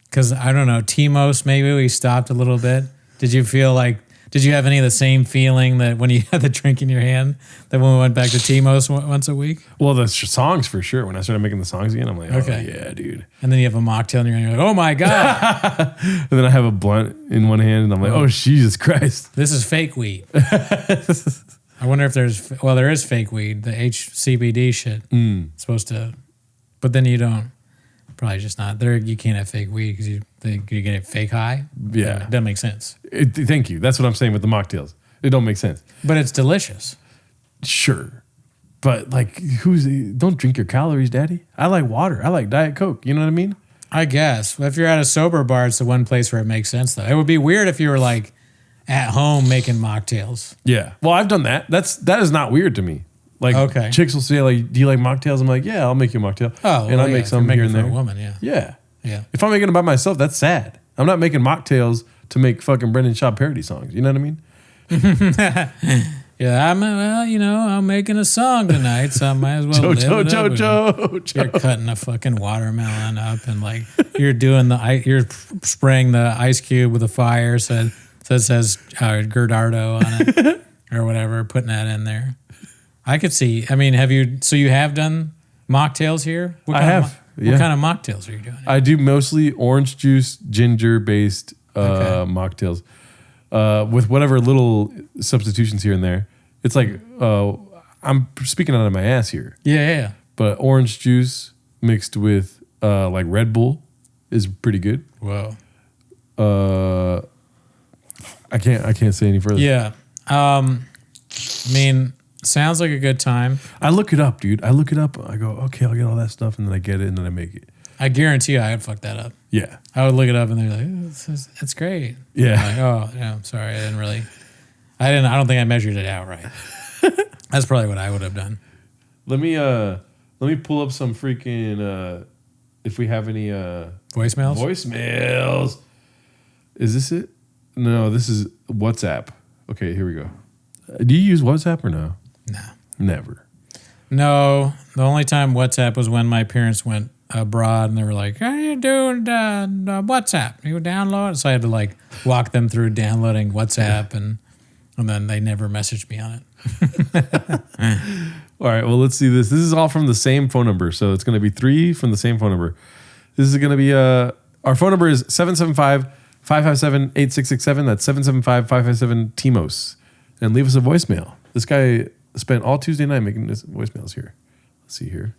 Because I don't know, Timos, maybe we stopped a little bit. Did you feel like? Did you have any of the same feeling that when you had the drink in your hand that when we went back to Timos once a week? Well, the songs for sure. When I started making the songs again, I'm like, oh Okay. yeah, dude. And then you have a mocktail in your hand, you're like, oh my God, And then I have a blunt in one hand, and I'm like, oh Jesus Christ. this is fake weed. I wonder if there is fake weed, the HCBD shit. It's supposed to, but then you don't, probably just not. There, you can't have fake weed because you get a fake high. Yeah. It doesn't make sense. Thank you. That's what I'm saying with the mocktails. It don't make sense. But it's delicious. Sure. But like, don't drink your calories, daddy. I like water. I like Diet Coke. You know what I mean? I guess. If you're at a sober bar, it's the one place where it makes sense, though. It would be weird if you were like at home making mocktails. Yeah. Well, I've done that. That is not weird to me. Like, Okay. chicks will say, like, do you like mocktails? I'm like, yeah, I'll make you a mocktail. Oh, and well, I'll yeah, make if some you're here making and for there. a woman, yeah. Yeah. Yeah. If I'm making it by myself, that's sad. I'm not making mocktails to make fucking Brendan Shaw parody songs. You know what I mean? Yeah, I'm making a song tonight, so I might as well live it up. You're cutting a fucking watermelon up, and like you're doing you're spraying the ice cube with a fire, so it says Gerdardo on it or whatever, putting that in there. I could see. I mean, you have done mocktails here? I have. What kind of mocktails are you doing? I do mostly orange juice, ginger based Okay. mocktails with whatever little substitutions here and there. It's like I'm speaking out of my ass here, Yeah. but orange juice mixed with like Red Bull is pretty good. Whoa. I can't say any further. Yeah. I mean, sounds like a good time. I look it up, dude. I look it up. I go, okay, I'll get all that stuff, and then I get it, and then I make it. I guarantee you I'd fuck that up. Yeah, I would look it up and they're like, it's great. yeah. I'm like, oh, yeah, I'm sorry. I don't think I measured it out right. That's probably what I would have done. Let me pull up some freaking if we have any Voicemails? voicemails. Is this it? No, this is WhatsApp. Okay, here we go. Do you use WhatsApp or no? No. Never. No. The only time WhatsApp was when my parents went abroad and they were like, how are you doing WhatsApp? You download it? So I had to like walk them through downloading WhatsApp and then they never messaged me on it. All right, well, let's see this. This is all from the same phone number. So it's going to be 3 from the same phone number. This is going to be, our phone number is 775-557-8667. That's 775-557-TIMOS. And leave us a voicemail. This guy spent all Tuesday night making this voicemails here. Let's see here.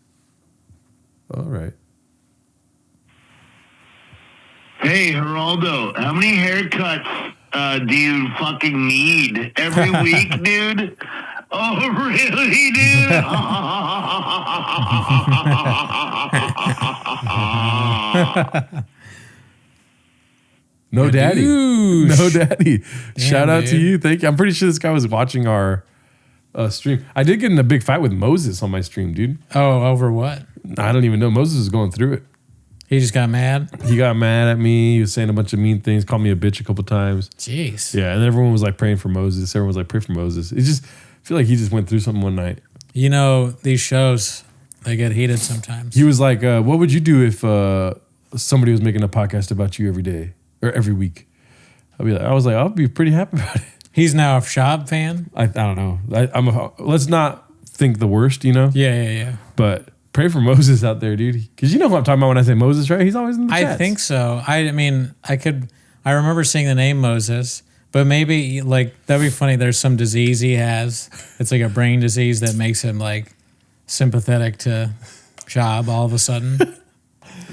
All right. Hey, Geraldo, how many haircuts do you fucking need every week, dude? Oh, really, dude? No daddy. Douche. No daddy. Shout out to dude. you. Thank you. I'm pretty sure this guy was watching our stream. I did get in a big fight with Moses on my stream, dude. Oh, over what? I don't even know. Moses was going through it. He just got mad? He got mad at me. He was saying a bunch of mean things, called me a bitch a couple times. Jeez. Yeah, and everyone was like praying for Moses. Everyone was like, pray for Moses. It just, I feel like he just went through something one night. You know, these shows, they get heated sometimes. He was like, what would you do if somebody was making a podcast about you every day or every week? I was like, I'll be pretty happy about it. He's now a Shab fan? I don't know. Let's not think the worst, you know? Yeah. But pray for Moses out there, dude. Because you know who I'm talking about when I say Moses, right? He's always in the I chats. think so. I mean, I remember seeing the name Moses, but maybe like that'd be funny. There's some disease he has. It's like a brain disease that makes him like sympathetic to Shab all of a sudden.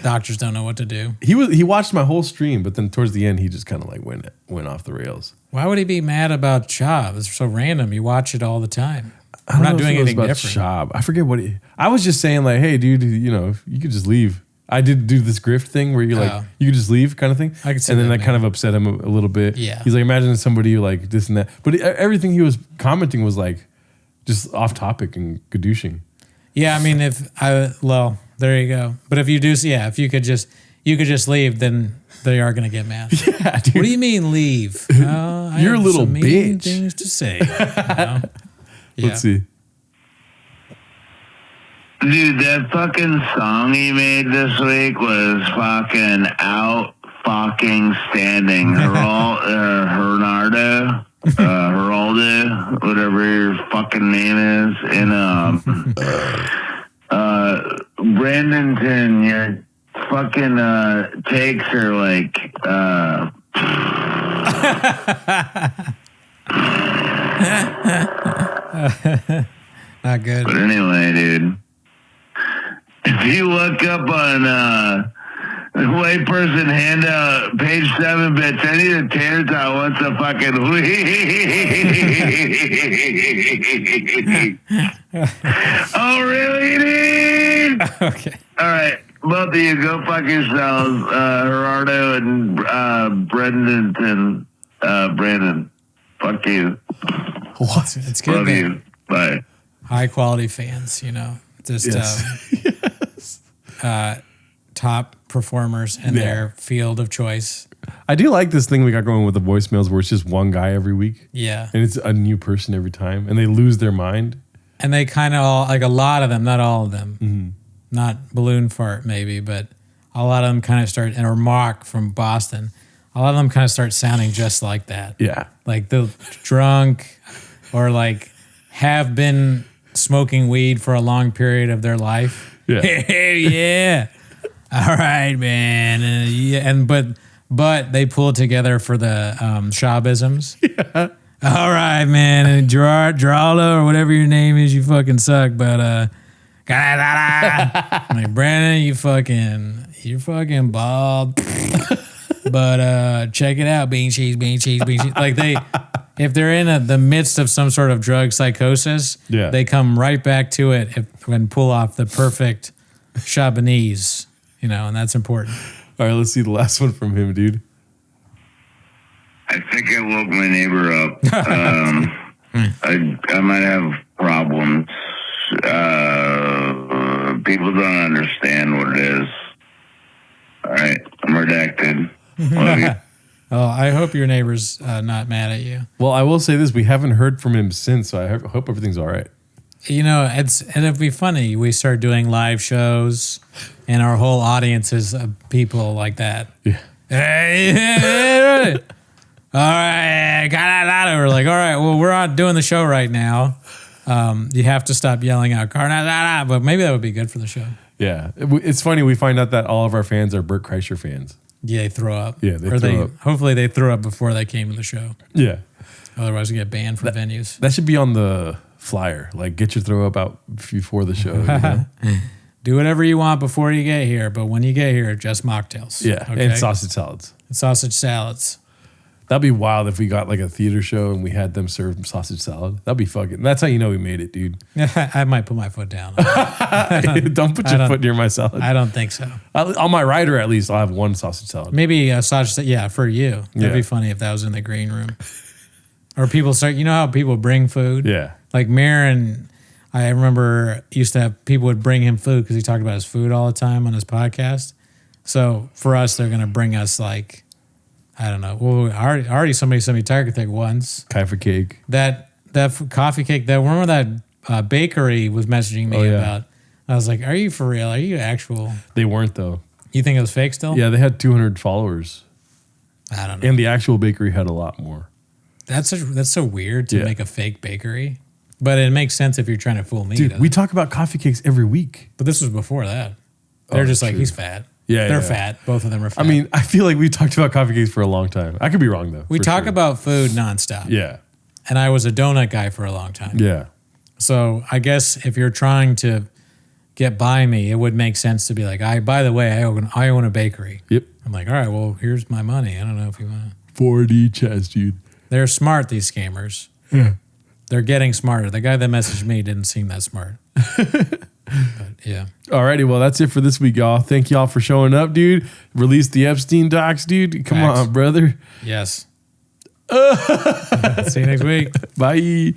Doctors don't know what to do. He watched my whole stream, but then towards the end, he just kind of like went off the rails. Why would he be mad about Shab? It's so random. You watch it all the time. I'm not doing anything different. Shab. I forget what I was just saying, like, hey, dude, you know, you could just leave. I did do this grift thing where you're like, Oh. you could just leave kind of thing. I could see and then that, that kind of upset him a little bit. Yeah. He's like, imagine somebody like this and that. But everything he was commenting was like, just off topic and gadooshing. Yeah, I mean, there you go. But if you do, if you could just leave, then they are going to get mad. Yeah, dude. What do you mean leave? I You're a have little some mean bitch. things to say. You know? Yeah. Let's see. Dude, that fucking song he made this week was fucking out fucking standing. Geraldo, whatever your fucking name is. And Brandonton, your fucking takes are like Not good. But anyway, dude, if you look up on White Person Handout, page 7, bitch, I need a tater tot once a fucking week. Oh, really, dude? Okay. All right. Both of you, go fuck yourselves. Gerardo and Brendan. Brandon. Fuck you. What? It's good. Love man. you. Bye. High quality fans, you know, just Yes. top performers in their field of choice. I do like this thing we got going with the voicemails where it's just one guy every week. Yeah. And it's a new person every time. And they lose their mind. And they kind of all, like a lot of them, not all of them, not balloon fart maybe, but a lot of them kind of start, or Mark from Boston, a lot of them kind of start sounding just like that. Yeah. Like the drunk or like have been smoking weed for a long period of their life. Yeah. Yeah. All right, man. But they pull it together for the Shabbisms. Yeah. All right, man. And Geraldo or whatever your name is, you fucking suck. But like Brandon, you're fucking bald. But check it out, bean cheese. Like if they're in the midst of some sort of drug psychosis, they come right back to it and pull off the perfect Shabanese, you know, and that's important. All right, let's see the last one from him, dude. I think I woke my neighbor up. I might have problems. People don't understand what it is. All right, I'm redacted. Love you. Oh, I hope your neighbor's not mad at you. Well, I will say this. We haven't heard from him since, so I hope everything's all right. You know, it'd be funny. We start doing live shows, and our whole audience is people like that. Yeah. Hey, all right, we're like, all right, well, we're not doing the show right now. You have to stop yelling out, but maybe that would be good for the show. Yeah. It's funny. We find out that all of our fans are Bert Kreischer fans. Yeah, they throw up. Yeah, they throw up. Hopefully they threw up before they came to the show. Yeah. Otherwise, we get banned from venues. That should be on the flyer. Like, get your throw up out before the show. You know? Do whatever you want before you get here, but when you get here, just mocktails. Yeah. Okay? And sausage salads. And sausage salads. That'd be wild if we got like a theater show and we had them serve sausage salad. That'd be fucking. That's how you know we made it, dude. I might put my foot down. Don't put your foot near my salad. I don't think so. On my rider, at least, I'll have one sausage salad. Maybe a sausage, for you. That'd be funny if that was in the green room. Or people start, you know how people bring food? Yeah. Like Marin, I remember used to have, people would bring him food because he talked about his food all the time on his podcast. So for us, they're going to bring us like, I don't know. Well, already somebody sent me tiger cake once. Kaifa cake. That coffee cake, remember that bakery was messaging me about. I was like, are you for real? Are you actual? They weren't, though. You think it was fake still? Yeah, they had 200 followers. I don't know. And the actual bakery had a lot more. That's so weird to make a fake bakery. But it makes sense if you're trying to fool me. Dude, we talk about coffee cakes every week. But this was before that. They're just like, true. he's fat. Yeah, They're fat. Both of them are fat. I mean, I feel like we've talked about coffee cakes for a long time. I could be wrong, though. we for talk sure. about food nonstop. Yeah. And I was a donut guy for a long time. Yeah. So I guess if you're trying to get by me, it would make sense to be like, by the way, I own a bakery. Yep. I'm like, all right, well, here's my money. I don't know if you want to. 4D chest, dude. They're smart, these scammers. Yeah. They're getting smarter. The guy that messaged me didn't seem that smart. But yeah. Alrighty, well, that's it for this week, y'all. Thank y'all for showing up, dude. Release the Epstein docs, dude. Come Facts. on, brother. Yes. See you next week. Bye.